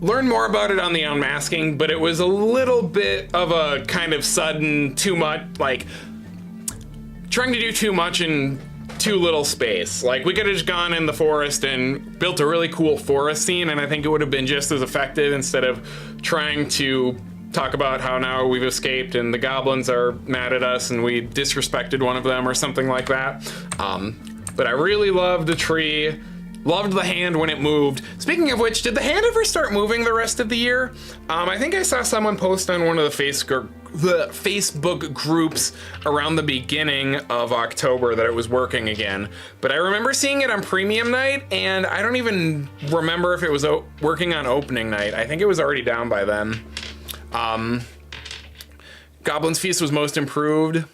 [SPEAKER 1] learned more about it on the unmasking, but it was a little bit of a kind of sudden, too much, like trying to do too much in too little space. Like, we could have just gone in the forest and built a really cool forest scene, and I think it would have been just as effective instead of trying to talk about how now we've escaped and the goblins are mad at us and we disrespected one of them or something like that. But I really loved the tree, loved the hand when it moved. Speaking of which, did the hand ever start moving the rest of the year? I think I saw someone post on one of the Facebook groups around the beginning of October that it was working again. But I remember seeing it on premium night, and I don't even remember if it was working on opening night. I think it was already down by then. Goblin's Feast was most improved.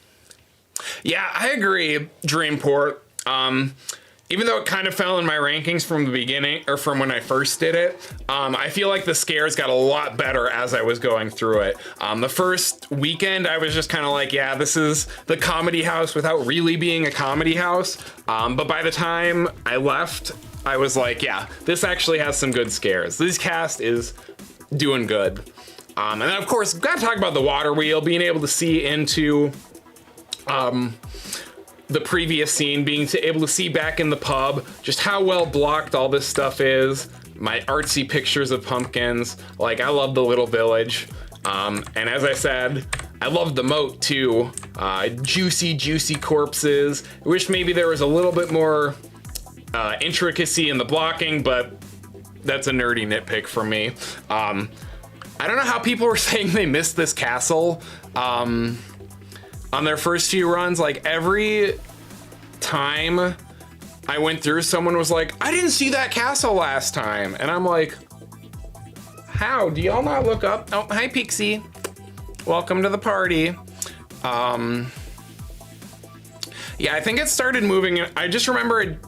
[SPEAKER 1] Yeah, I agree, Dreamport. Even though it kind of fell in my rankings from the beginning, or from when I first did it, I feel like the scares got a lot better as I was going through it. The first weekend, I was just kind of like, yeah, this is the comedy house without really being a comedy house. But by the time I left, I was like, yeah, this actually has some good scares. This cast is doing good. And then, of course, gotta talk about the water wheel, being able to see into the previous scene, being able to see back in the pub just how well blocked all this stuff is. My artsy pictures of pumpkins. Like, I love the little village. And as I said, I love the moat too. Juicy corpses. I wish maybe there was a little bit more intricacy in the blocking, but that's a nerdy nitpick for me. I don't know how people were saying they missed this castle on their first few runs. Like, every time I went through, someone was like, I didn't see that castle last time. And I'm like, how? Do y'all not look up? Oh, hi, Pixie. Welcome to the party. Yeah, I think it started moving. I just remember it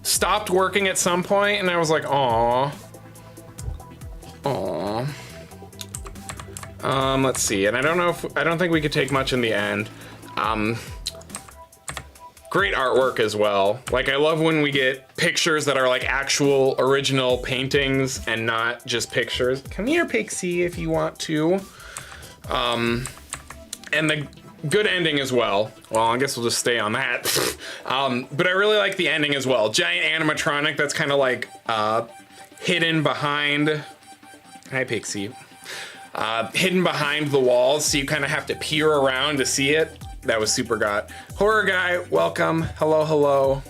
[SPEAKER 1] stopped working at some point, and I was like, aw. Let's see, and I don't think we could take much in the end. Great artwork as well. Like, I love when we get pictures that are like actual original paintings and not just pictures. Come here, Pixie, if you want to. And the good ending as well. Well, I guess we'll just stay on that. But I really like the ending as well. Giant animatronic that's kind of like hidden behind. Hi, Pixie. Hidden behind the walls, so you kind of have to peer around to see it. That was super got. Horror guy, welcome. Hello.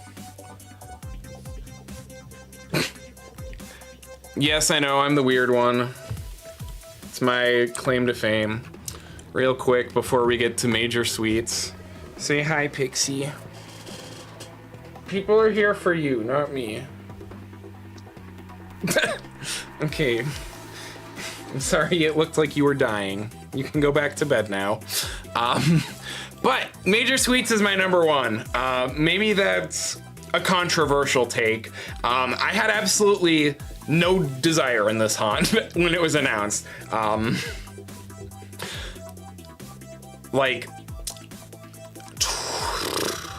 [SPEAKER 1] Yes, I know, I'm the weird one. It's my claim to fame. Real quick, before we get to major suites. Say hi, Pixie. People are here for you, not me. Okay. I'm sorry, it looked like you were dying. You can go back to bed now. But Major Suites is my number one. Maybe that's a controversial take. I had absolutely no desire in this haunt when it was announced. Like,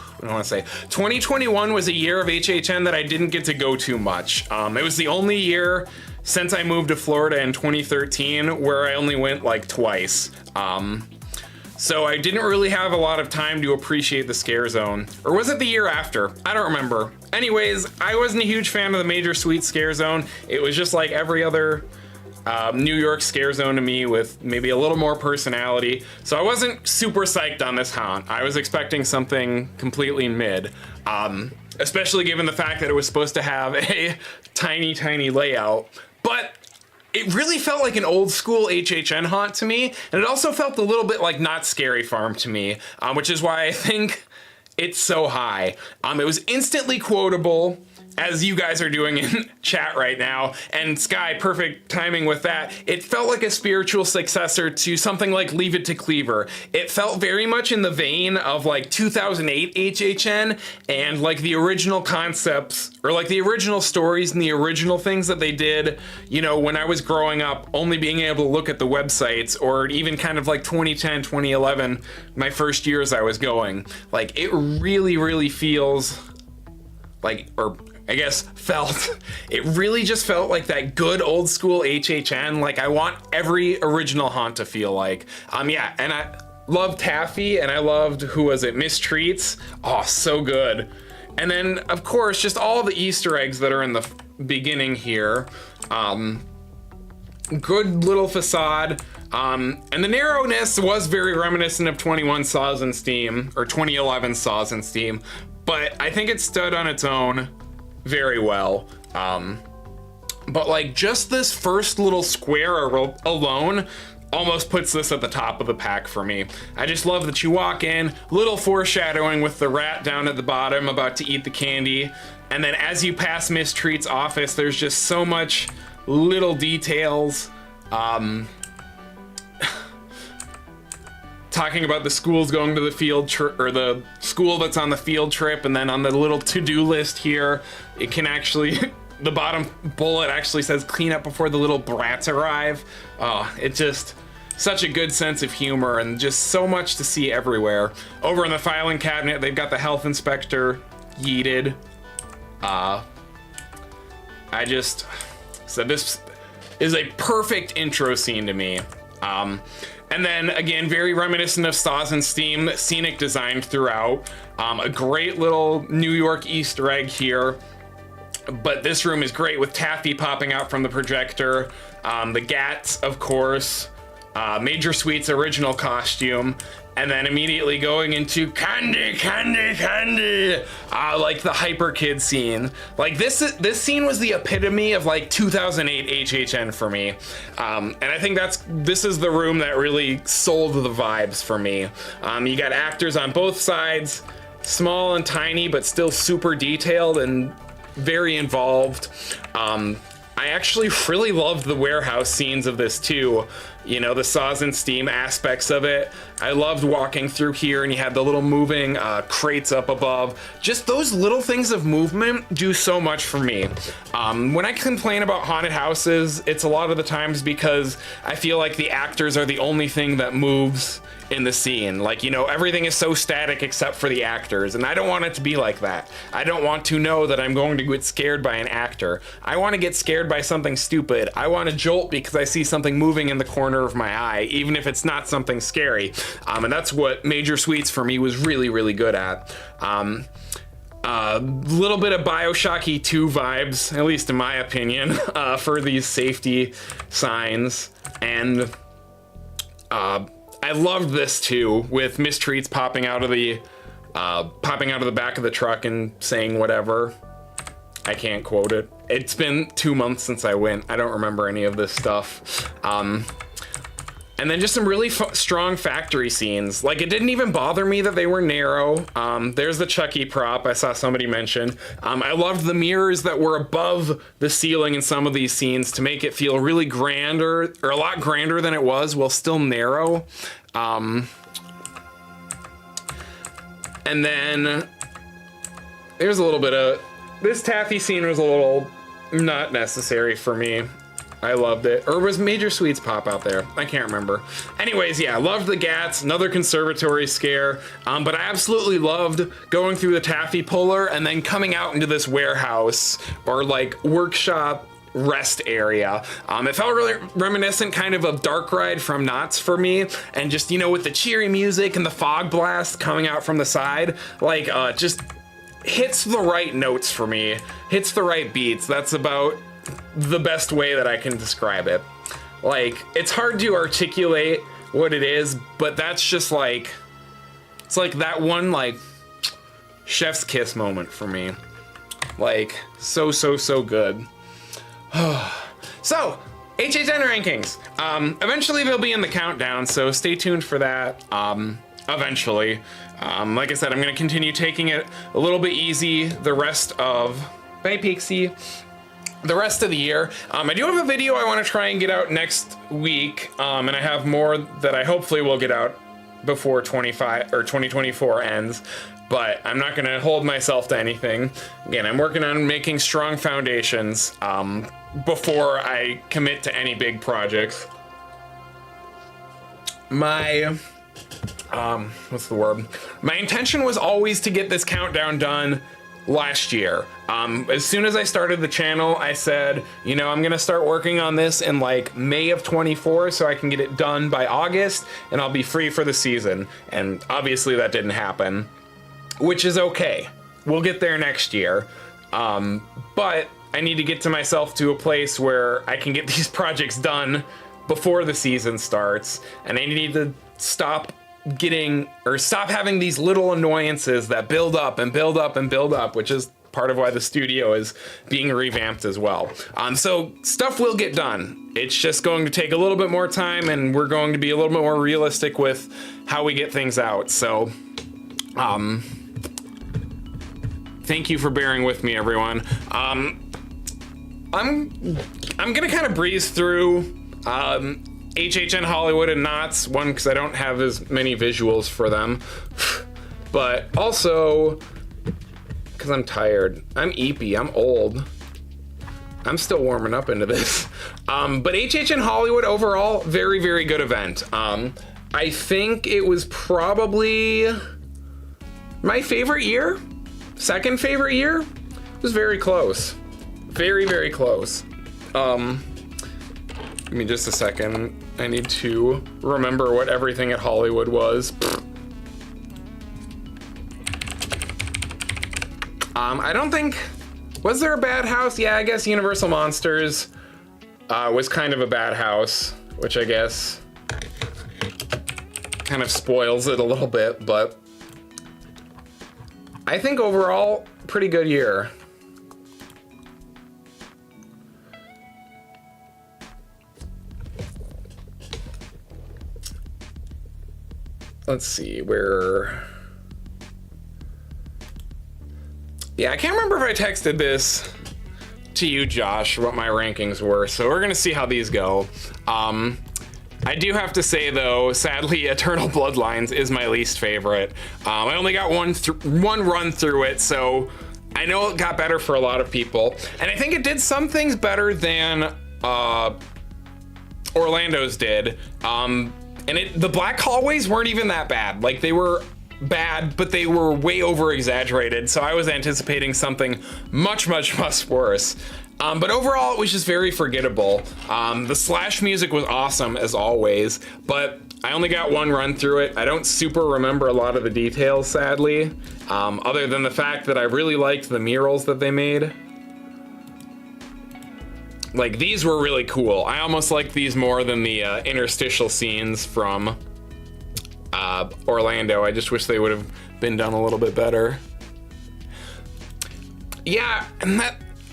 [SPEAKER 1] what do I want to say? 2021 was a year of HHN that I didn't get to go too much. It was the only year since I moved to Florida in 2013 where I only went like twice. So I didn't really have a lot of time to appreciate the Scare Zone. Or was it the year after? I don't remember. Anyways, I wasn't a huge fan of the Major Suite Scare Zone. It was just like every other New York Scare Zone to me, with maybe a little more personality. So I wasn't super psyched on this haunt. I was expecting something completely mid. Especially given the fact that it was supposed to have a tiny layout. But it really felt like an old school HHN haunt to me, and it also felt a little bit like Not Scary Farm to me, which is why I think it's so high. It was instantly quotable, as you guys are doing in chat right now, and Sky, perfect timing with that. It felt like a spiritual successor to something like Leave It to Cleaver. It felt very much in the vein of like 2008 HHN and like the original concepts, or like the original stories and the original things that they did, you know, when I was growing up, only being able to look at the websites, or even kind of like 2010, 2011, my first years I was going. Like, it really feels like, or I guess, felt. It really just felt like that good old school HHN. Like I want every original haunt to feel like. Yeah, and I loved Taffy, and I loved, who was it, Mistreats. Oh, so good. And then, of course, just all the Easter eggs that are in the beginning here. Good little facade. And the narrowness was very reminiscent of 21 Saws in Steam, or 2011 Saws in Steam, but I think it stood on its own very well. But like just this first little square alone almost puts this at the top of the pack for me. I just love that you walk in, little foreshadowing with the rat down at the bottom about to eat the candy, and then as you pass Miss Treat's office, there's just so much little details. Talking about the schools going to the field trip, or the school that's on the field trip, and then on the little to-do list here, it can actually, the bottom bullet actually says clean up before the little brats arrive. Oh, it just, such a good sense of humor and just so much to see everywhere. Over in the filing cabinet, they've got the health inspector yeeted. So this is a perfect intro scene to me. And then again, very reminiscent of Saws in Steam, scenic design throughout. A great little New York Easter egg here. But this room is great with Taffy popping out from the projector. The Gats, of course. Major Sweet's original costume. And then immediately going into candy, candy, candy, like the hyper kid scene. Like this scene was the epitome of like 2008 HHN for me, and I think this is the room that really sold the vibes for me. You got actors on both sides, small and tiny, but still super detailed and very involved. I actually really loved the warehouse scenes of this too. You know, the Saws in Steam aspects of it. I loved walking through here, and you had the little moving crates up above. Just those little things of movement do so much for me. When I complain about haunted houses, it's a lot of the times because I feel like the actors are the only thing that moves in the scene. Like, you know, everything is so static except for the actors, and I don't want it to be like that. I don't want to know that I'm going to get scared by an actor. I want to get scared by something stupid. I want to jolt because I see something moving in the corner of my eye, even if it's not something scary. And that's what Major Sweets for me was really, really good at. Little bit of Bioshocky 2 vibes, at least in my opinion, for these safety signs. And I loved this too, with Mistreats popping out of the back of the truck and saying whatever. I can't quote it. It's been 2 months since I went. I don't remember any of this stuff. And then just some really strong factory scenes. Like, it didn't even bother me that they were narrow. There's the Chucky prop I saw somebody mention. I loved the mirrors that were above the ceiling in some of these scenes to make it feel really grander, or a lot grander than it was, while still narrow. And then there's a little bit of, this Taffy scene was a little not necessary for me. I loved it. Or was Major Sweets pop out there? I can't remember. Anyways, yeah, loved the Gats, another conservatory scare. But I absolutely loved going through the Taffy puller and then coming out into this warehouse or like workshop rest area. It felt really reminiscent kind of Dark Ride from Knott's for me. And just, you know, with the cheery music and the fog blast coming out from the side, like just hits the right notes for me. Hits the right beats. That's about the best way that I can describe it. Like, it's hard to articulate what it is, but that's just like, it's like that one like chef's kiss moment for me. Like, so good. So, HHN rankings. Eventually they'll be in the countdown, so stay tuned for that. Eventually. Like I said, I'm gonna continue taking it a little bit easy the rest of, bye Pixie, the rest of the year. I do have a video I want to try and get out next week, and I have more that I hopefully will get out before 2024 ends, but I'm not going to hold myself to anything. Again, I'm working on making strong foundations before I commit to any big projects. My what's the word? My intention was always to get this countdown done last year. As soon as I started the channel, I said, you know, I'm gonna start working on this in like May of 24 so I can get it done by August and I'll be free for the season. And obviously that didn't happen, which is okay. We'll get there next year. But I need to get to myself to a place where I can get these projects done before the season starts, and I need to stop having these little annoyances that build up and build up and build up, which is part of why the studio is being revamped as well. So stuff will get done. It's just going to take a little bit more time, and we're going to be a little bit more realistic with how we get things out. So, thank you for bearing with me, everyone. I'm gonna kind of breeze through HHN Hollywood and Knots, one because I don't have as many visuals for them, but also because I'm tired. I'm eepy, I'm old. I'm still warming up into this. But HHN Hollywood overall, very, very good event. I think it was probably my favorite year, second favorite year. It was very close. Very, very close. Give me just a second. I need to remember what everything at Hollywood was. I don't think, was there a bad house? Yeah, I guess Universal Monsters was kind of a bad house, which I guess kind of spoils it a little bit, but I think overall, pretty good year. Let's see, where... Yeah, I can't remember if I texted this to you, Josh, what my rankings were, so we're gonna see how these go. I do have to say, though, sadly, Eternal Bloodlines is my least favorite. I only got one run through it, so I know it got better for a lot of people. And I think it did some things better than Orlando's did. And the black hallways weren't even that bad. Like, they were bad, but they were way over exaggerated, so I was anticipating something much, much, much worse. But overall, it was just very forgettable. The slash music was awesome, as always, but I only got one run through it. I don't super remember a lot of the details, sadly, other than the fact that I really liked the murals that they made. Like, these were really cool. I almost liked these more than the interstitial scenes from Orlando. I just wish they would have been done a little bit better. Yeah, and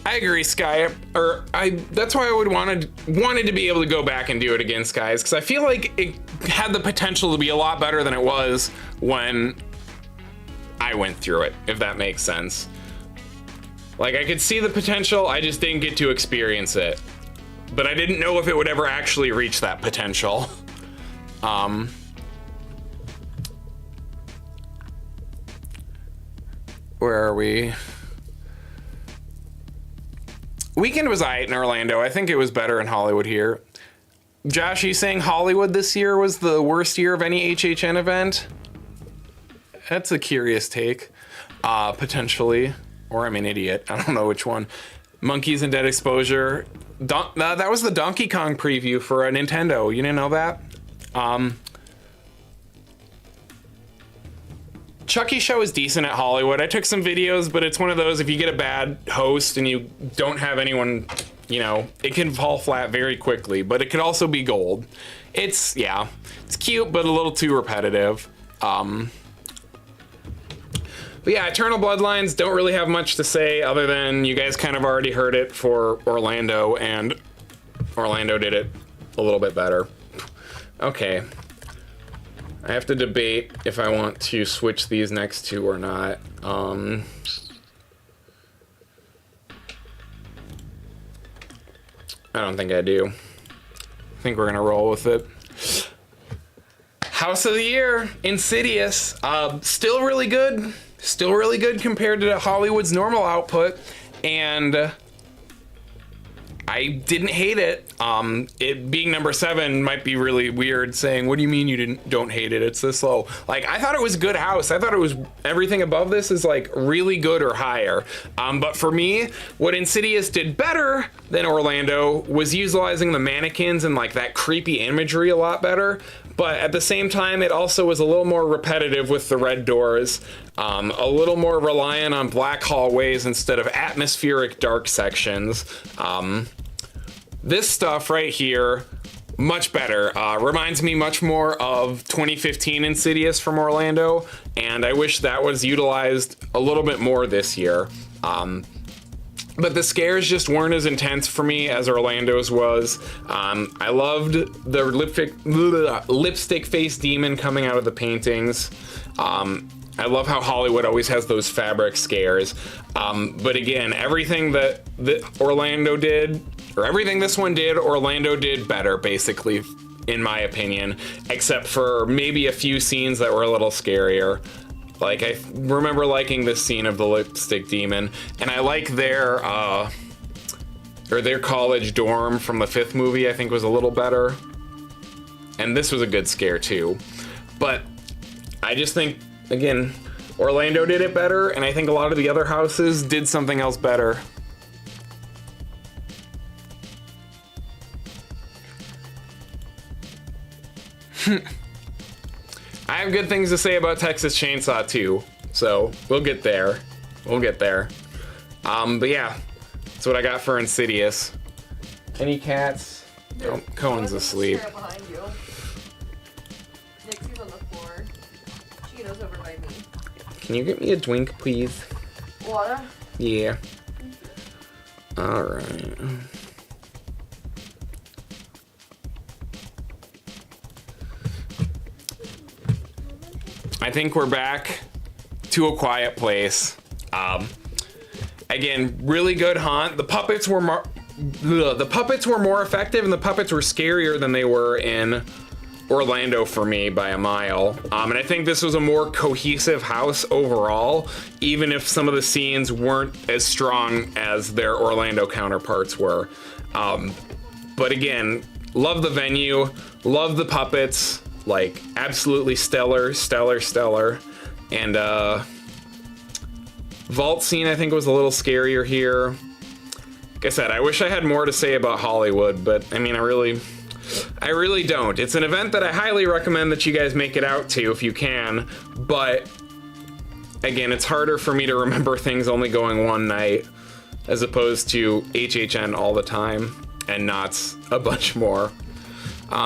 [SPEAKER 1] I agree, Sky. That's why I would wanted to be able to go back and do it again, Skies, because I feel like it had the potential to be a lot better than it was when I went through it, if that makes sense. Like, I could see the potential, I just didn't get to experience it. But I didn't know if it would ever actually reach that potential. Where are we? Weekend was aight in Orlando. I think it was better in Hollywood here. Josh, you saying Hollywood this year was the worst year of any HHN event? That's a curious take, potentially. Or I'm an idiot. I don't know which one. Monkeys and Dead Exposure. That was the Donkey Kong preview for a Nintendo. You didn't know that? Chucky Show is decent at Hollywood. I took some videos, but it's one of those, if you get a bad host and you don't have anyone, you know, it can fall flat very quickly, but it could also be gold. It's cute, but a little too repetitive. But yeah, Eternal Bloodlines, don't really have much to say other than you guys kind of already heard it for Orlando, and Orlando did it a little bit better. Okay. I have to debate if I want to switch these next two or not. I don't think I do. I think we're gonna roll with it. House of the Year, Insidious. Still really good. Still really good compared to Hollywood's normal output. And I didn't hate it. It being number 7 might be really weird saying, what do you mean you don't hate it? It's this low. Like, I thought it was a good house. I thought it was, everything above this is like really good or higher. But for me, what Insidious did better than Orlando was utilizing the mannequins and like that creepy imagery a lot better. But at the same time, it also was a little more repetitive with the red doors, a little more reliant on black hallways instead of atmospheric dark sections. This stuff right here, much better. Reminds me much more of 2015 Insidious from Orlando, and I wish that was utilized a little bit more this year. But the scares just weren't as intense for me as Orlando's was. I loved the lipstick face demon coming out of the paintings. I love how Hollywood always has those fabric scares. But again, everything that Orlando did, or everything this one did, Orlando did better, basically, in my opinion, except for maybe a few scenes that were a little scarier. Like, I remember liking this scene of the lipstick demon, and I like their college dorm from the 5th movie, I think was a little better. And this was a good scare too. But I just think, again, Orlando did it better, and I think a lot of the other houses did something else better. I have good things to say about Texas Chainsaw 2, so we'll get there. We'll get there. But yeah, that's what I got for Insidious. Any cats? Oh, Cohen's asleep.
[SPEAKER 2] Behind you. Nixie's on the floor. Cheeto's over by me.
[SPEAKER 1] Can you get me a drink, please?
[SPEAKER 2] Water?
[SPEAKER 1] Yeah. Alright. I think we're back to A Quiet Place. Again, really good haunt. The puppets were more effective, and the puppets were scarier than they were in Orlando for me by a mile. And I think this was a more cohesive house overall, even if some of the scenes weren't as strong as their Orlando counterparts were. But again, love the venue, love the puppets. Like, absolutely stellar. And vault scene I think was a little scarier here. Like I said, I wish I had more to say about Hollywood, but I mean, I really don't. It's an event that I highly recommend that you guys make it out to if you can, but again, it's harder for me to remember things only going one night as opposed to HHN all the time and Knott's a bunch more.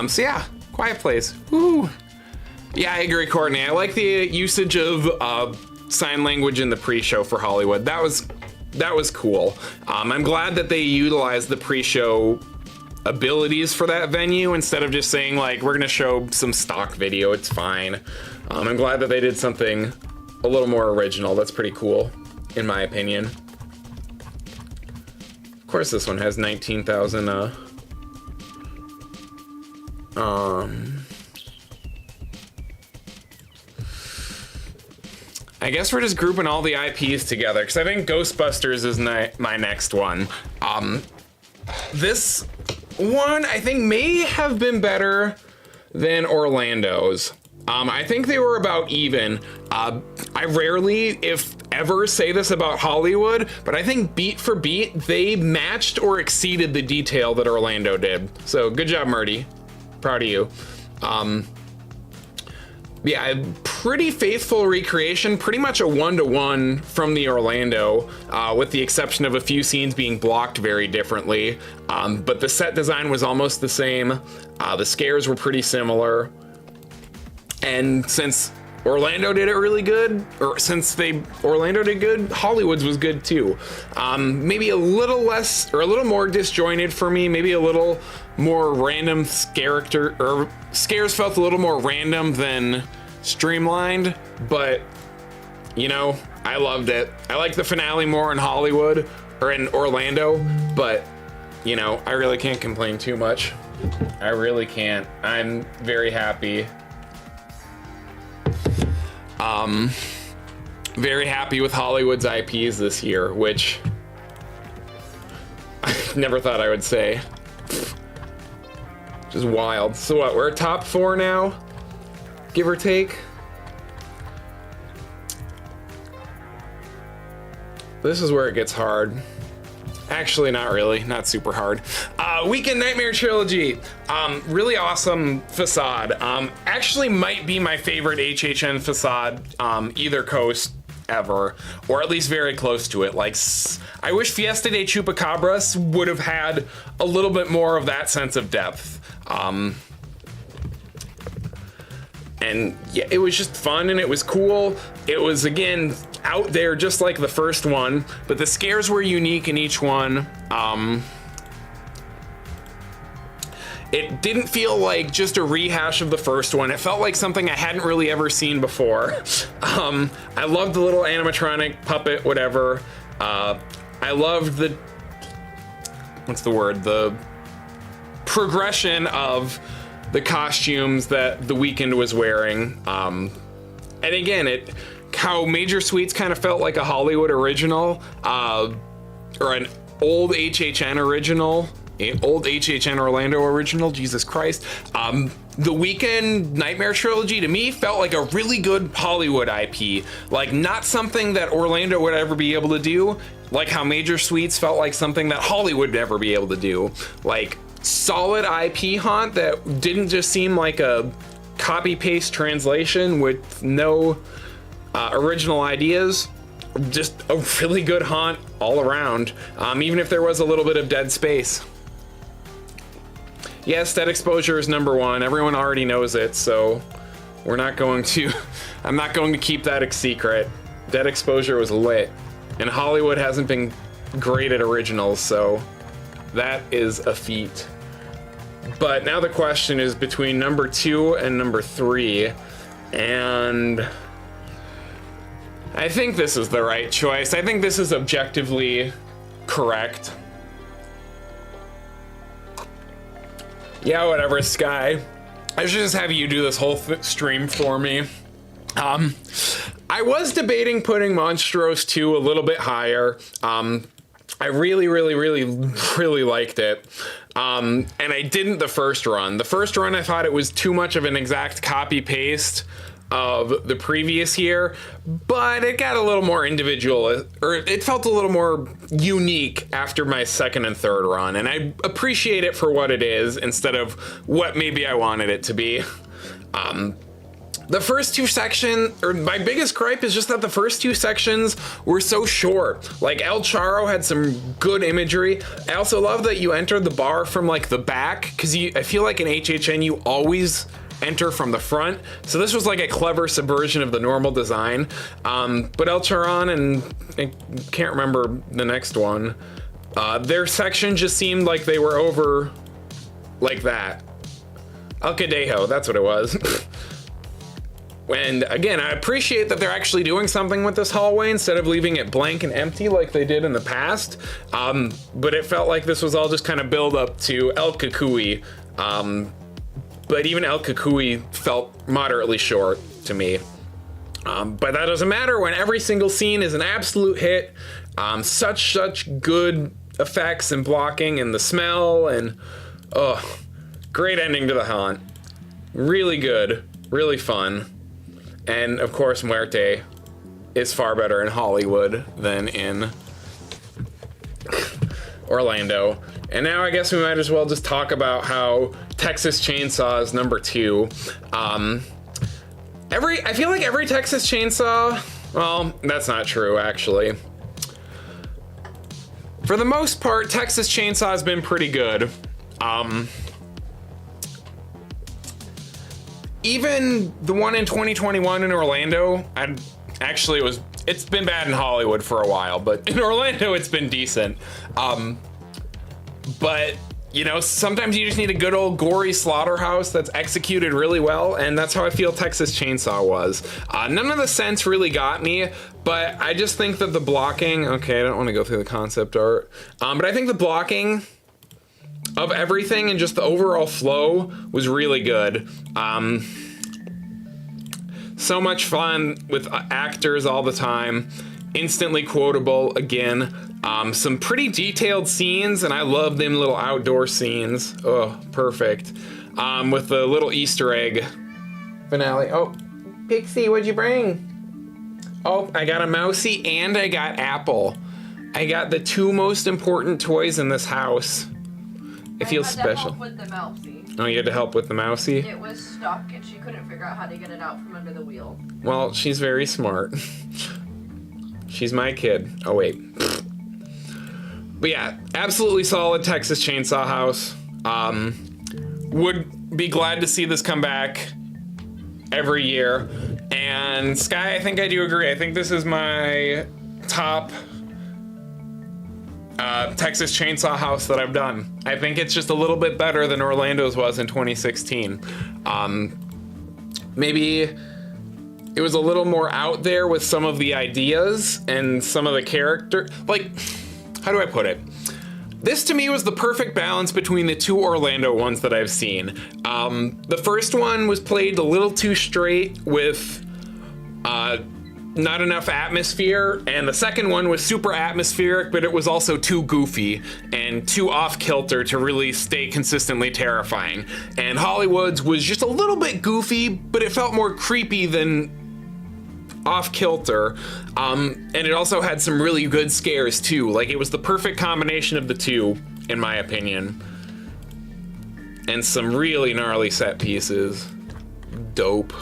[SPEAKER 1] So yeah, Quiet Place. Woo! Yeah, I agree, Courtney. I like the usage of sign language in the pre-show for Hollywood. That was cool. I'm glad that they utilized the pre-show abilities for that venue instead of just saying, like, we're gonna show some stock video, it's fine. I'm glad that they did something a little more original. That's pretty cool, in my opinion. Of course, this one has 19,000, I guess we're just grouping all the IPs together, because I think Ghostbusters is my next one. This one, I think, may have been better than Orlando's. I think they were about even. I rarely, if ever, say this about Hollywood, but I think beat for beat, they matched or exceeded the detail that Orlando did. So good job, Murdy. Proud of you. Yeah, pretty faithful recreation, pretty much a 1-to-1 from the Orlando, with the exception of a few scenes being blocked very differently. But the set design was almost the same. The scares were pretty similar. And since Orlando did it really good, or since Orlando did good, Hollywood's was good too. Maybe a little less, or a little more disjointed for me, maybe a little more random scares felt a little more random than streamlined, but you know, I loved it. I like the finale more in Hollywood, or in Orlando, but you know, I really can't complain too much. I really can't. I'm very happy. Very happy with Hollywood's IPs this year, which I Never thought I would say. Just wild. So what, we're top 4 now? Give or take? This is where it gets hard. Actually, not really. Not super hard. Weekend Nightmare Trilogy. Really awesome facade. Actually might be my favorite HHN facade, either coast ever, or at least very close to it. Like, I wish Fiesta de Chupacabras would have had a little bit more of that sense of depth. And yeah, it was just fun and it was cool. It was, again, out there just like the first one, but the scares were unique in each one. It didn't feel like just a rehash of the first one. It felt like something I hadn't really ever seen before. I loved the little animatronic puppet, whatever. I loved the, what's the word? The progression of the costumes that The Weeknd was wearing. And again, how Major Sweets kind of felt like a Hollywood original, or an old HHN original, old HHN Orlando original, Jesus Christ. The Weeknd Nightmare Trilogy to me felt like a really good Hollywood IP, like not something that Orlando would ever be able to do, like how Major Sweets felt like something that Hollywood would never be able to do. Like solid IP haunt that didn't just seem like a copy-paste translation with no original ideas. Just a really good haunt all around, even if there was a little bit of dead space. Yes, Dead Exposure is number 1. Everyone already knows it, so we're not going to, I'm not going to keep that a secret. Dead Exposure was lit, and Hollywood hasn't been great at originals, so that is a feat. But now the question is between number 2 and number 3, and I think this is the right choice. I think this is objectively correct. Yeah, whatever, Sky. I should just have you do this whole stream for me. I was debating putting Monstros 2 a little bit higher. I really liked it. And I didn't the first run. The first run, I thought it was too much of an exact copy-paste of the previous year, but it got a little more individual, or it felt a little more unique after my second and third run, and I appreciate it for what it is instead of what maybe I wanted it to be. The first 2 sections, or my biggest gripe is just that the first 2 sections were so short. Like El Charro had some good imagery. I also love that you entered the bar from like the back, because I feel like in HHN you always enter from the front, so this was like a clever subversion of the normal design. But El Charon and I can't remember the next one, their section just seemed like they were over like that. El Cadejo, that's what it was. And again, I appreciate that they're actually doing something with this hallway instead of leaving it blank and empty like they did in the past. But it felt like this was all just kind of build up to El Kukui. But even El Kukui felt moderately short to me. But that doesn't matter when every single scene is an absolute hit. Such good effects and blocking and the smell and great ending to the haunt. Really good, really fun. And of course Muerte is far better in Hollywood than in Orlando. And now I guess we might as well just talk about how Texas Chainsaw is number 2. I feel like every Texas Chainsaw, well, that's not true actually. For the most part, Texas Chainsaw has been pretty good. Even the one in 2021 in Orlando, it's been bad in Hollywood for a while, but in Orlando it's been decent. But you know, sometimes you just need a good old gory slaughterhouse that's executed really well, and that's how I feel Texas Chainsaw was. None of the scents really got me, but I just think that the blocking, okay, I don't want to go through the concept art, but I think the blocking of everything and just the overall flow was really good. So much fun with actors all the time. instantly quotable again. Some pretty detailed scenes, and I love them little outdoor scenes. Oh, perfect. With the little Easter egg finale. Oh, Pixie, what'd you bring? Oh, I got a Mousy and I got Apple. I got the two most important toys in this house. It feels special.
[SPEAKER 2] I had to help with the Mousy.
[SPEAKER 1] Oh, you had to help with the Mousy?
[SPEAKER 2] It was stuck and she couldn't figure out how to get it out from under the wheel.
[SPEAKER 1] Well, she's very smart. She's my kid. Oh, wait. But yeah, absolutely solid Texas Chainsaw House. Would be glad to see this come back every year. And Sky, I think I do agree. I think this is my top Texas Chainsaw House that I've done. I think it's just a little bit better than Orlando's was in 2016. Maybe it was a little more out there with some of the ideas and some of the character. Like, how do I put it? This to me was the perfect balance between the two Orlando ones that I've seen. The first one was played a little too straight with not enough atmosphere, and the second one was super atmospheric, but it was also too goofy and too off-kilter to really stay consistently terrifying. And Hollywood's was just a little bit goofy, but it felt more creepy than off-kilter. And it also had some really good scares too. Like, it was the perfect combination of the two, in my opinion. And some really gnarly set pieces. Dope.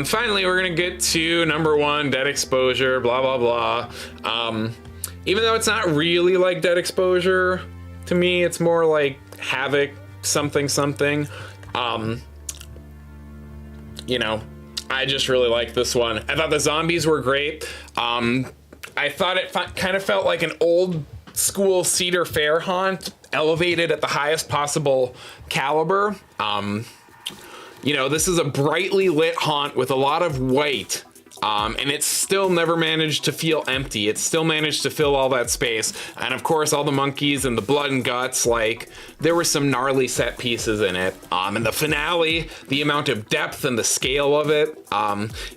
[SPEAKER 1] Finally, we're gonna get to number one, Dead Exposure, blah, blah, blah. Even though it's not really like Dead Exposure, to me, it's more like Havoc, something, something. You know, I just really like this one. I thought the zombies were great. I thought it kind of felt like an old school Cedar Fair haunt, elevated at the highest possible caliber. You know, this is a brightly lit haunt with a lot of white, and it's still never managed to feel empty. It's still managed to fill all that space. And of course, all the monkeys and the blood and guts, like, there were some gnarly set pieces in it. And the finale, the amount of depth and the scale of it,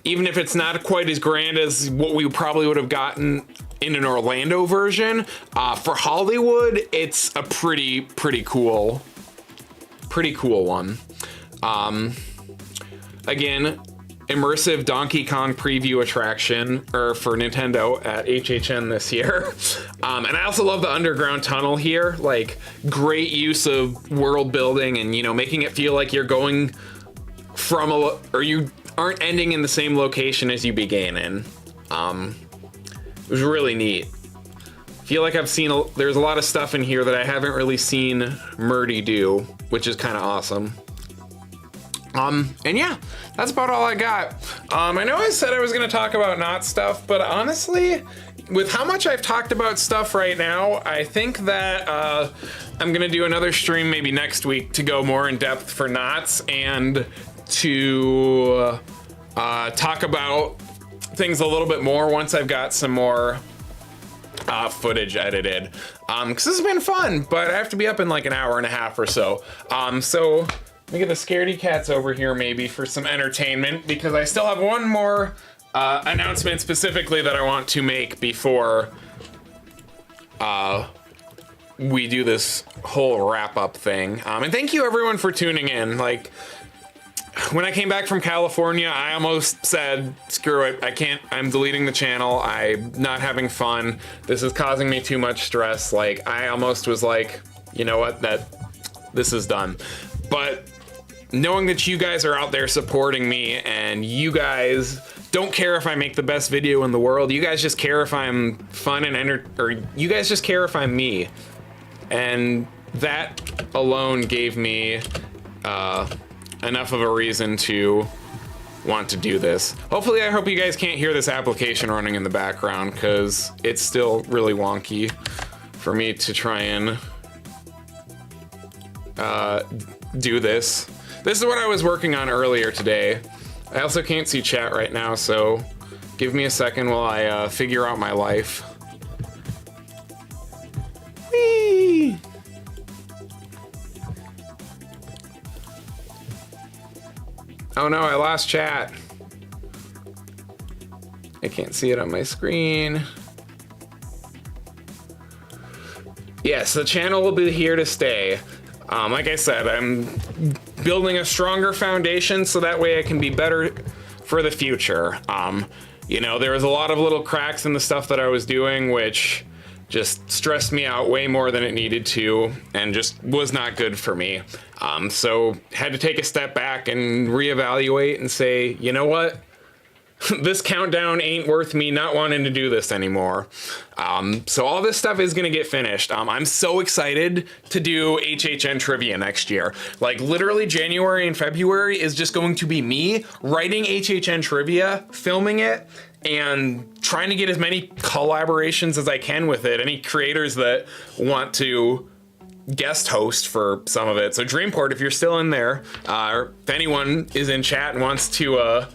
[SPEAKER 1] even if it's not quite as grand as what we probably would have gotten in an Orlando version, for Hollywood, it's a pretty cool one. Again, immersive Donkey Kong preview attraction for Nintendo at HHN this year. And I also love the underground tunnel here, like, great use of world building and, you know, making it feel like you're going from or you aren't ending in the same location as you began in. It was really neat. Feel like I've seen there's a lot of stuff in here that I haven't really seen Murdy do, which is kind of awesome. And yeah, that's about all I got. I know I said I was gonna talk about not stuff, but honestly, with how much I've talked about stuff right now, I think that I'm gonna do another stream maybe next week to go more in depth for knots and to talk about things a little bit more once I've got some more footage edited. Because this has been fun, but I have to be up in like an hour and a half or so. So let me get the Scaredy cats over here maybe for some entertainment, because I still have one more announcement specifically that I want to make before we do this whole wrap-up thing. And thank you everyone for tuning in. Like, when I came back from California, I almost said, screw it, I'm deleting the channel, I'm not having fun, this is causing me too much stress. Like, I almost was like, you know what, this is done. But knowing that you guys are out there supporting me, and you guys don't care if I make the best video in the world, you guys just care if I'm fun and or you guys just care if I'm me. And that alone gave me enough of a reason to want to do this. Hopefully, I hope you guys can't hear this application running in the background, because it's still really wonky for me to try and do this. This is what I was working on earlier today. I also can't see chat right now, so give me a second while I figure out my life. Whee! Oh no, I lost chat. can't see it on my screen. Yes, the channel will be here to stay. Like I said, I'm building a stronger foundation so that way I can be better for the future. You know, there was a lot of little cracks in the stuff that I was doing, which just stressed me out way more than it needed to and just was not good for me. So had to take a step back and reevaluate and say, you know what? This countdown ain't worth me not wanting to do this anymore. So all this stuff is gonna get finished. I'm so excited to do HHN trivia next year. Like literally January and February is just going to be me writing HHN trivia, filming it, and trying to get as many collaborations as I can with it. Any creators that want to guest host for some of it. So Dreamport, if you're still in there, or if anyone is in chat and wants to,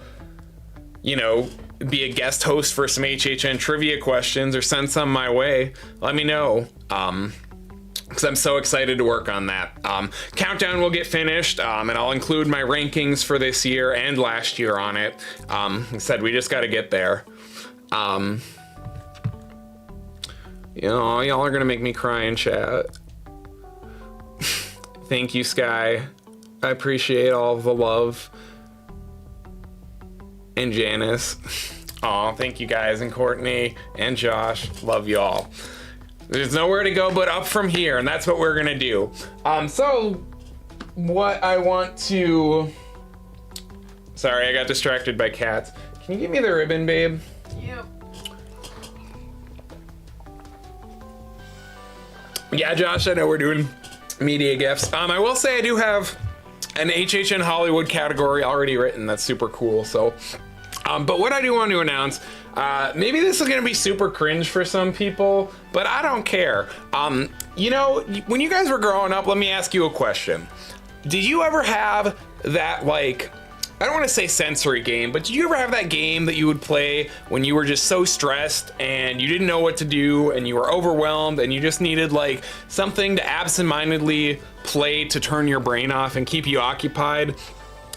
[SPEAKER 1] you know, be a guest host for some HHN trivia questions or send some my way, let me know. Because I'm so excited to work on that. Countdown will get finished, and I'll include my rankings for this year and last year on it. Like I said, we just got to get there. You know, y'all are gonna make me cry in chat. Thank you, Sky. I appreciate all of the love. And Janice. Aw, thank you guys, and Courtney and Josh. Love y'all. There's nowhere to go but up from here, and that's what we're gonna do. So what I want to... Sorry, I got distracted by cats. Can you give me the ribbon, babe?
[SPEAKER 2] Yep.
[SPEAKER 1] Yeah, Josh, I know we're doing media gifts. I will say I do have an HHN Hollywood category already written. That's super cool. So, but what I do want to announce, maybe this is gonna be super cringe for some people, but I don't care. You know, when you guys were growing up, let me ask you a question. Did you ever have that, like, I don't want to say sensory game, but did you ever have that game that you would play when you were just so stressed and you didn't know what to do and you were overwhelmed and you just needed like something to absentmindedly play to turn your brain off and keep you occupied?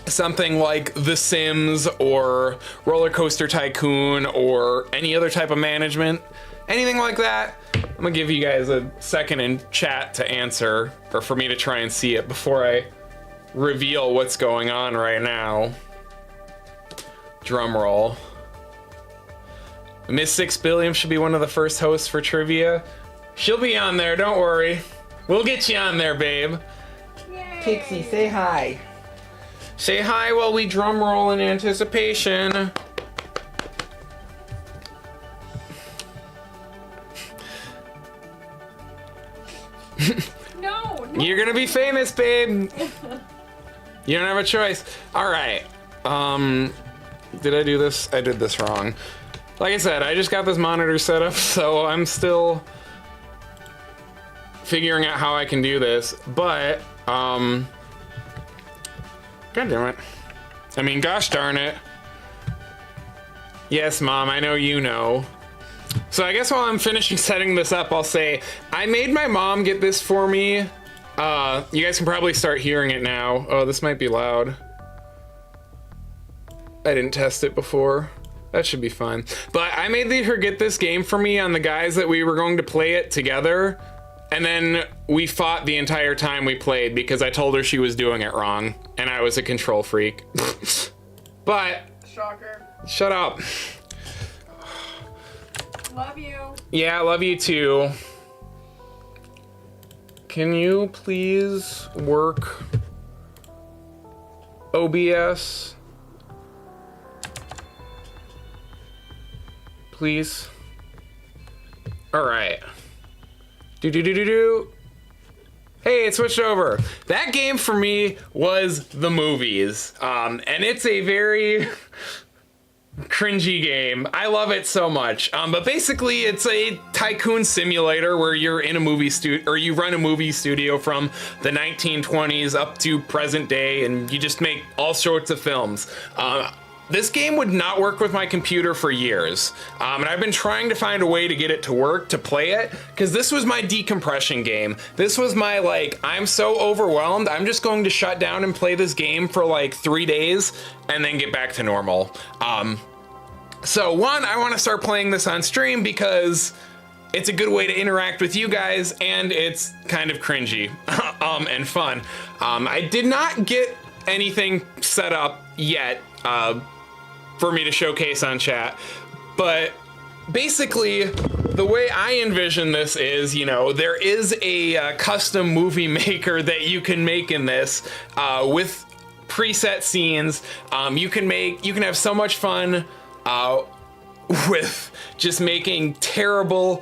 [SPEAKER 1] Something like The Sims or Roller Coaster Tycoon or any other type of management, anything like that? I'm gonna give you guys a second in chat to answer, or for me to try and see it before I reveal what's going on right now. Drum roll. Miss 6 Billion should be one of the first hosts for trivia. She'll be on there, don't worry. We'll get you on there, babe.
[SPEAKER 2] Yay.
[SPEAKER 3] Pixie, say hi.
[SPEAKER 1] Say hi while we drum roll in anticipation.
[SPEAKER 2] No.
[SPEAKER 1] You're gonna be famous, babe. You don't have a choice. All right. Did I do this? I did this wrong. Like I said, I just got this monitor set up, so I'm still figuring out how I can do this. But, God damn it. I mean, gosh darn it. Yes, Mom, I know you know. So I guess while I'm finishing setting this up, I'll say, I made my mom get this for me. You guys can probably start hearing it now. Oh, this might be loud. I didn't test it before. That should be fine. But I made her get this game for me on the guys that we were going to play it together. And then we fought the entire time we played because I told her she was doing it wrong. And I was a control freak. But...
[SPEAKER 2] Shocker.
[SPEAKER 1] Shut up.
[SPEAKER 2] Love you.
[SPEAKER 1] Yeah, I love you too. Can you please work OBS? Please. All right. Do. Hey, it switched over. That game for me was the movies. And it's a very cringy game. I love it so much. But basically it's a tycoon simulator where you're in a movie studio, or you run a movie studio from the 1920s up to present day, and you just make all sorts of films. This game would not work with my computer for years. And I've been trying to find a way to get it to work, to play it, because this was my decompression game. This was my, like, I'm so overwhelmed, I'm just going to shut down and play this game for like 3 days and then get back to normal. So one, I want to start playing this on stream because it's a good way to interact with you guys, and it's kind of cringy and fun. I did not get anything set up yet for me to showcase on chat, but basically the way I envision this is, you know, there is a custom movie maker that you can make in this with preset scenes. You can have so much fun with just making terrible,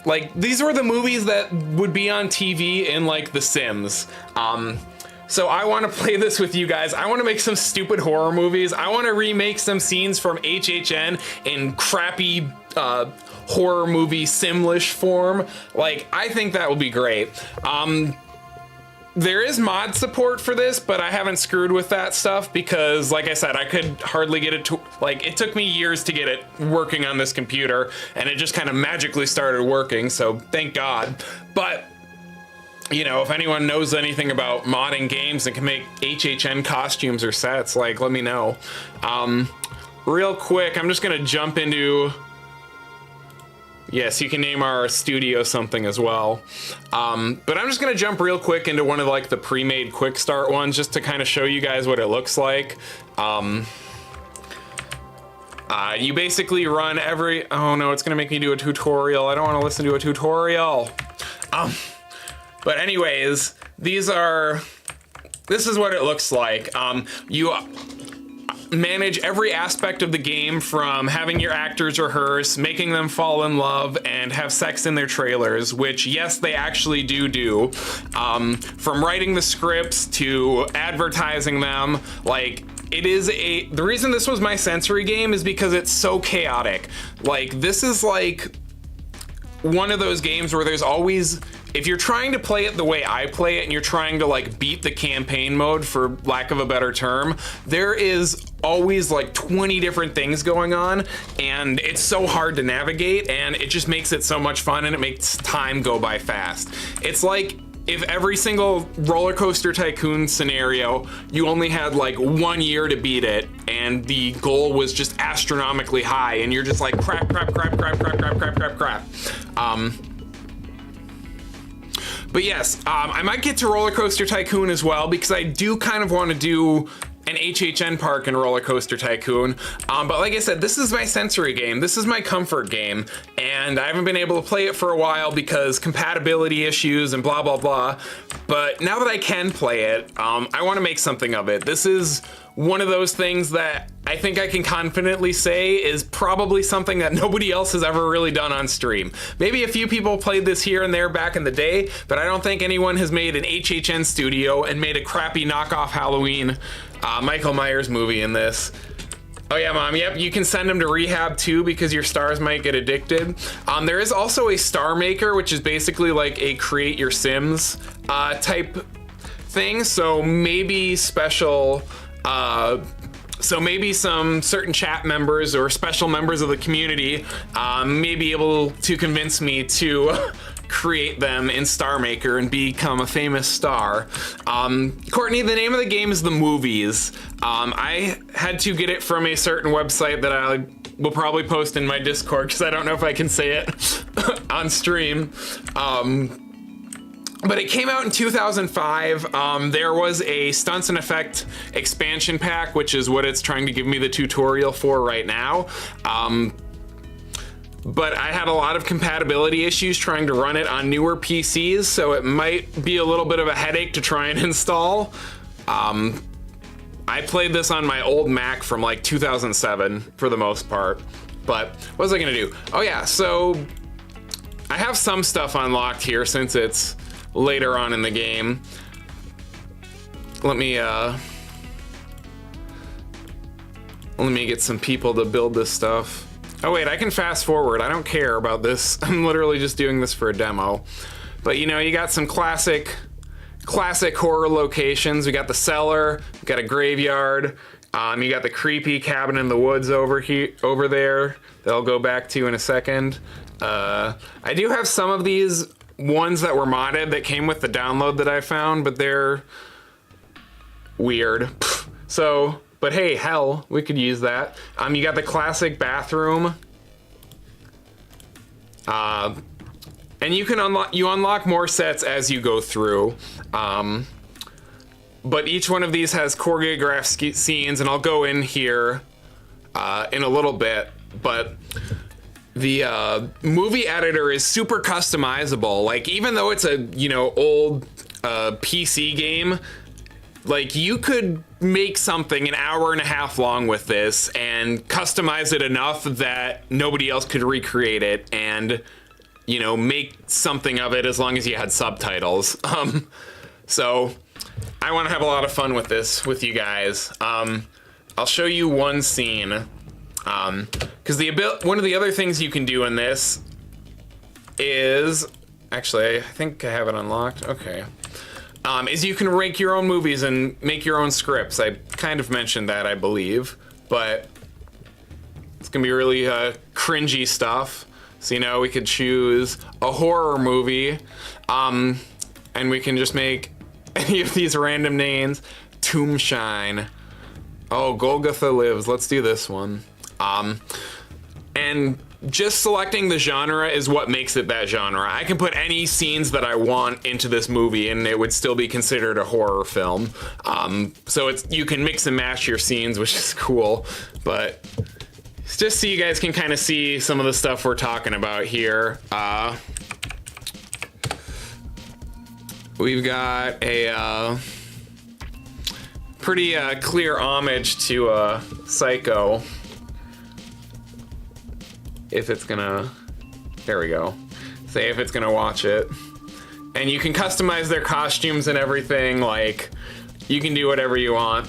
[SPEAKER 1] like, these were the movies that would be on TV in like The Sims. So I want to play this with you guys. I want to make some stupid horror movies. I want to remake some scenes from HHN in crappy horror movie Simlish form. Like, I think that would be great. There is mod support for this, but I haven't screwed with that stuff because, like I said, I could hardly get it to, like, it took me years to get it working on this computer, and it just kind of magically started working, so thank God. But, you know, if anyone knows anything about modding games and can make HHN costumes or sets, like, let me know. Real quick, I'm just gonna jump into... Yes, you can name our studio something as well. But I'm just gonna jump real quick into one of like the pre-made quick start ones just to kind of show you guys what it looks like. You basically run every, oh no, it's gonna make me do a tutorial. I don't wanna listen to a tutorial. But anyways, this is what it looks like. You manage every aspect of the game, from having your actors rehearse, making them fall in love, and have sex in their trailers, which, yes, they actually do. From writing the scripts to advertising them, like, the reason this was my sensory game is because it's so chaotic. Like, this is like one of those games where there's always, if you're trying to play it the way I play it and you're trying to like beat the campaign mode, for lack of a better term, there is always like 20 different things going on, and it's so hard to navigate, and it just makes it so much fun, and it makes time go by fast. It's like if every single Roller Coaster Tycoon scenario, you only had like 1 year to beat it, and the goal was just astronomically high, and you're just like crap. But yes, I might get to Roller Coaster Tycoon as well, because I do kind of want to do an HHN park in Roller Coaster Tycoon. But like I said, this is my sensory game. This is my comfort game, and I haven't been able to play it for a while because compatibility issues and blah, blah, blah. But now that I can play it, I want to make something of it. This is one of those things that I think I can confidently say is probably something that nobody else has ever really done on stream. Maybe a few people played this here and there back in the day, but I don't think anyone has made an HHN studio and made a crappy knockoff Halloween Michael Myers movie in this. Oh yeah, Mom, yep, you can send them to rehab too because your stars might get addicted. There is also a star maker, which is basically like a create your Sims type thing, so maybe special... So maybe some certain chat members or special members of the community may be able to convince me to create them in Star Maker and become a famous star. Courtney, the name of the game is The Movies. I had to get it from a certain website that I will probably post in my Discord because I don't know if I can say it on stream. But it came out in 2005. There was a Stunts and Effect expansion pack, which is what it's trying to give me the tutorial for right now. But I had a lot of compatibility issues trying to run it on newer PCs, so it might be a little bit of a headache to try and install. I played this on my old Mac from like 2007 for the most part. But what was I gonna do? Oh yeah, so I have some stuff unlocked here since it's later on in the game. Let me get some people to build this stuff. Oh wait, I can fast forward. I don't care about this. I'm literally just doing this for a demo. But you know, you got some classic horror locations. We got the cellar, we got a graveyard, you got the creepy cabin in the woods over there that I'll go back to in a second. I do have some of these ones that were modded that came with the download that I found, but they're weird. So but hey, hell, we could use that. You got the classic bathroom. And you can unlock more sets as you go through. But each one of these has choreographed scenes, and I'll go in here in a little bit. But the movie editor is super customizable. Like, even though it's a, old PC game, like, you could make something an hour and a half long with this and customize it enough that nobody else could recreate it and, make something of it as long as you had subtitles. So I want to have a lot of fun with this with you guys. I'll show you one scene. Because one of the other things you can do in this is, actually, I think I have it unlocked. Okay. Is you can rank your own movies and make your own scripts. I kind of mentioned that, I believe, but it's gonna be really cringy stuff. So, we could choose a horror movie, and we can just make any of these random names. Tombshine. Oh, Golgotha Lives. Let's do this one. And just selecting the genre is what makes it that genre. I can put any scenes that I want into this movie and it would still be considered a horror film. So you can mix and match your scenes, which is cool, but it's just so you guys can kind of see some of the stuff we're talking about here. We've got a pretty clear homage to Psycho. If it's gonna, there we go. Say if it's gonna watch it. And you can customize their costumes and everything, like, you can do whatever you want.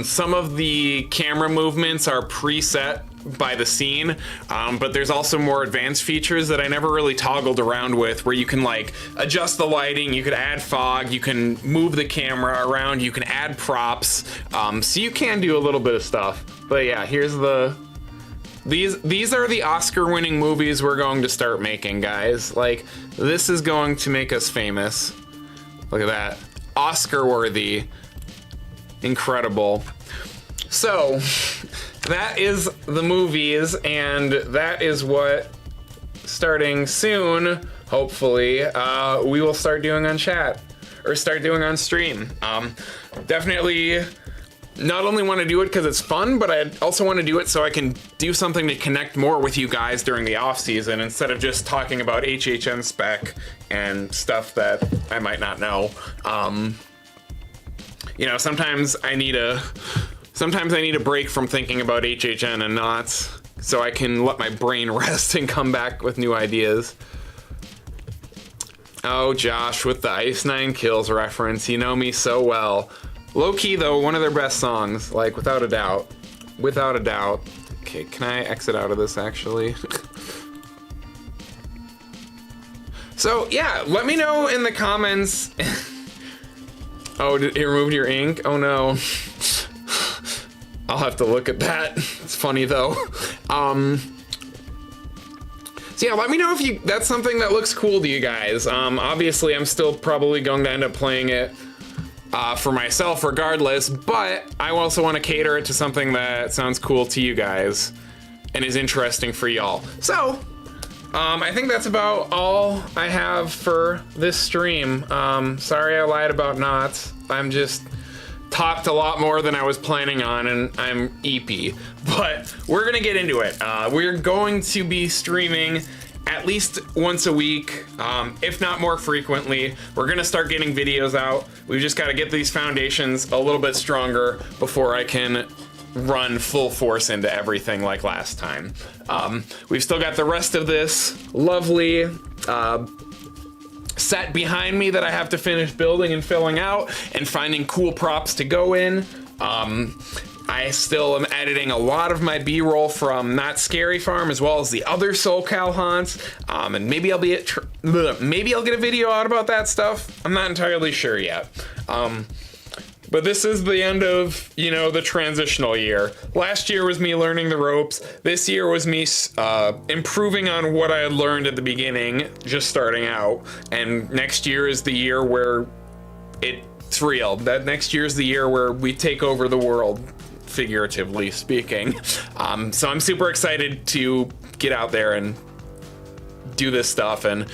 [SPEAKER 1] Some of the camera movements are preset by the scene, but there's also more advanced features that I never really toggled around with, where you can like adjust the lighting, you could add fog, you can move the camera around, you can add props, so you can do a little bit of stuff. But yeah, here's these are the Oscar-winning movies we're going to start making, guys. Like, this is going to make us famous. Look at that. Oscar-worthy. Incredible. So, that is the movies, and that is what, starting soon, hopefully, we will start doing on chat. Or start doing on stream. Definitely not only want to do it because it's fun, but I also want to do it so I can do something to connect more with you guys during the off season instead of just talking about HHN spec and stuff that I might not know. Sometimes I need a break from thinking about HHN and knots so I can let my brain rest and come back with new ideas. Oh, Josh, with the Ice Nine Kills reference, you know me so well. Low key though, one of their best songs, like without a doubt. Without a doubt. Okay, can I exit out of this actually? So yeah, let me know in the comments. Oh, it removed your ink? Oh no. I'll have to look at that. It's funny though. So yeah, let me know if that's something that looks cool to you guys. Obviously I'm still probably going to end up playing it for myself regardless, but I also want to cater it to something that sounds cool to you guys and is interesting for y'all. So, I think that's about all I have for this stream. Sorry I lied about knots. I'm just talked a lot more than I was planning on and I'm eepy, but we're gonna get into it. We're going to be streaming at least once a week, if not more frequently. We're gonna start getting videos out. We've just gotta get these foundations a little bit stronger before I can run full force into everything like last time. We've still got the rest of this lovely set behind me that I have to finish building and filling out and finding cool props to go in. I still am editing a lot of my B-roll from Not Scary Farm as well as the other SoCal haunts, and maybe I'll get a video out about that stuff. I'm not entirely sure yet. But this is the end of, the transitional year. Last year was me learning the ropes. This year was me improving on what I had learned at the beginning, just starting out. And next year is the year where it It's real. That next year's the year where we take over the world, figuratively speaking. So I'm super excited to get out there and do this stuff and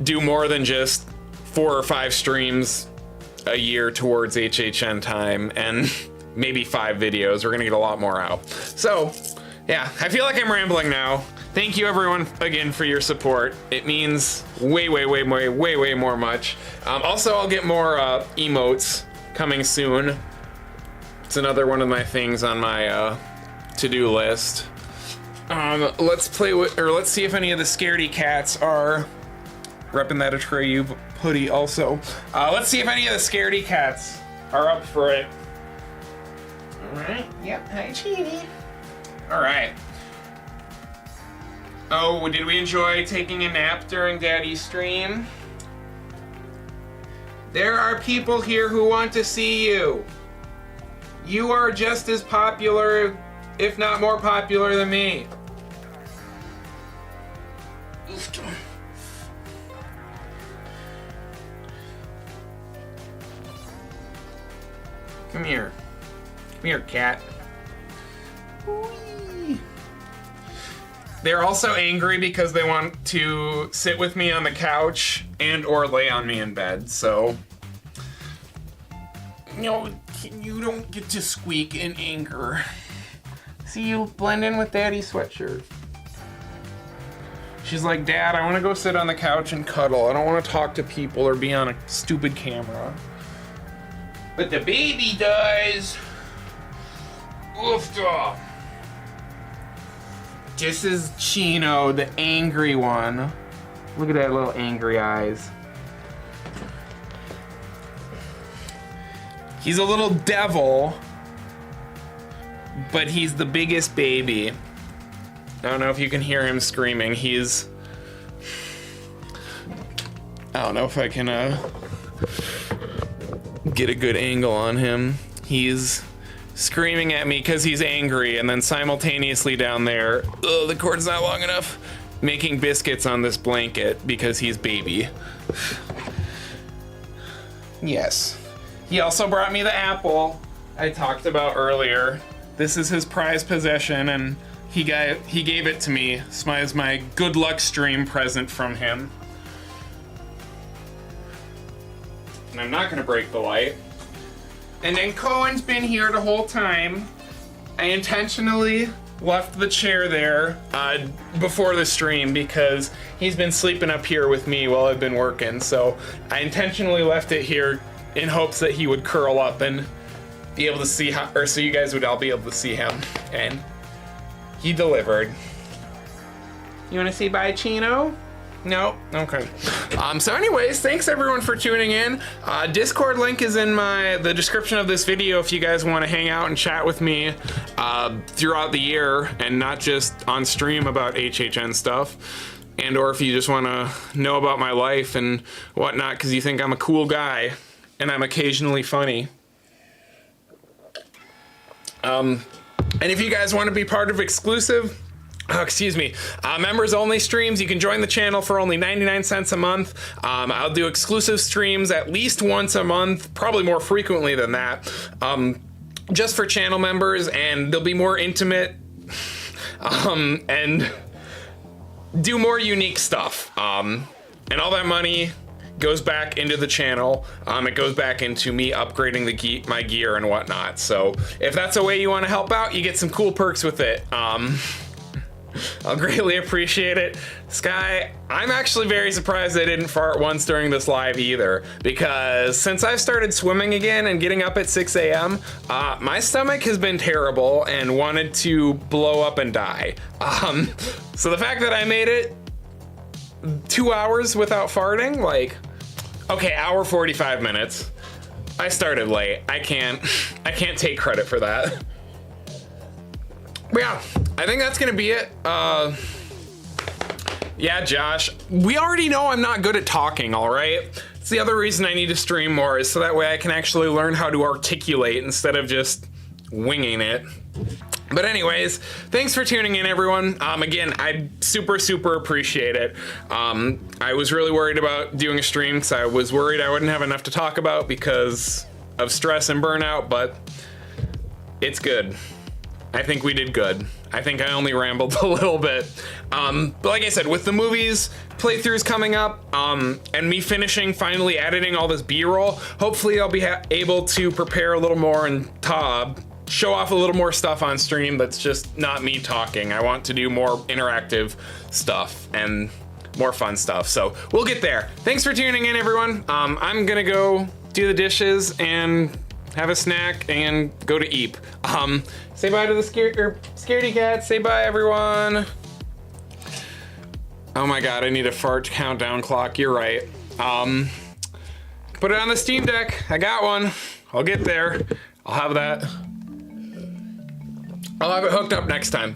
[SPEAKER 1] do more than just 4 or 5 streams a year towards HHN time and maybe 5 videos. We're gonna get a lot more out. So yeah, I feel like I'm rambling now. Thank you everyone again for your support. It means way more much. Also, I'll get more emotes coming soon. It's another one of my things on my to-do list. Let's see if any of the Scaredy cats are repping that Atreyu hoodie also. Let's see if any of the Scaredy cats are up for it. All right. Yep. Hi, Cheaty. All right. Oh, did we enjoy taking a nap during Daddy's stream? There are people here who want to see you. You are just as popular, if not more popular than me. Come here. Come here, cat. Whee. They're also angry because they want to sit with me on the couch and or lay on me in bed, so... No, you don't get to squeak in anger. See, you blend in with Daddy's sweatshirt. She's like, Dad, I want to go sit on the couch and cuddle. I don't want to talk to people or be on a stupid camera. But the baby does. Oof. This is Chino, the angry one. Look at that little angry eyes. He's a little devil, but he's the biggest baby. I don't know if you can hear him screaming. He's... I don't know if I can get a good angle on him. He's screaming at me because he's angry, and then simultaneously down there, oh, the cord's not long enough, making biscuits on this blanket because he's baby. Yes. He also brought me the apple I talked about earlier. This is his prized possession, and he gave it to me as my good luck stream present from him. And I'm not gonna break the light. And then Cohen's been here the whole time. I intentionally left the chair there before the stream because he's been sleeping up here with me while I've been working. So I intentionally left it here in hopes that he would curl up and be able to see so you guys would all be able to see him. And he delivered. You wanna say bye, Chino? No? Okay. So anyways, thanks everyone for tuning in. Discord link is in the description of this video if you guys want to hang out and chat with me throughout the year and not just on stream about HHN stuff. And or if you just want to know about my life and whatnot because you think I'm a cool guy and I'm occasionally funny. And if you guys want to be part of exclusive members only streams, you can join the channel for only 99 cents a month. I'll do exclusive streams at least once a month, probably more frequently than that, just for channel members, and they'll be more intimate and do more unique stuff. And all that money goes back into the channel. It goes back into me upgrading my gear and whatnot. So if that's a way you want to help out, you get some cool perks with it. I'll greatly appreciate it. Sky, I'm actually very surprised I didn't fart once during this live either, because since I started swimming again and getting up at 6 a.m., my stomach has been terrible and wanted to blow up and die. So the fact that I made it 2 hours without farting, like, okay, hour 45 minutes. I started late. I can't take credit for that. But yeah, I think that's gonna be it. Yeah, Josh, we already know I'm not good at talking, all right? It's the other reason I need to stream more, is so that way I can actually learn how to articulate instead of just winging it. But anyways, thanks for tuning in, everyone. Again, I super appreciate it. I was really worried about doing a stream because I was worried I wouldn't have enough to talk about because of stress and burnout, but it's good. I think we did good. I think I only rambled a little bit. But like I said, with the movies, playthroughs coming up, and me finishing, finally editing all this B-roll, hopefully I'll be able to prepare a little more and show off a little more stuff on stream that's just not me talking. I want to do more interactive stuff and more fun stuff. So we'll get there. Thanks for tuning in, everyone. I'm gonna go do the dishes and have a snack and go to eat. Say bye to the scaredy cat. Say bye, everyone. Oh my God, I need a fart countdown clock. You're right. Put it on the Steam Deck. I got one. I'll get there. I'll have that. I'll have it hooked up next time.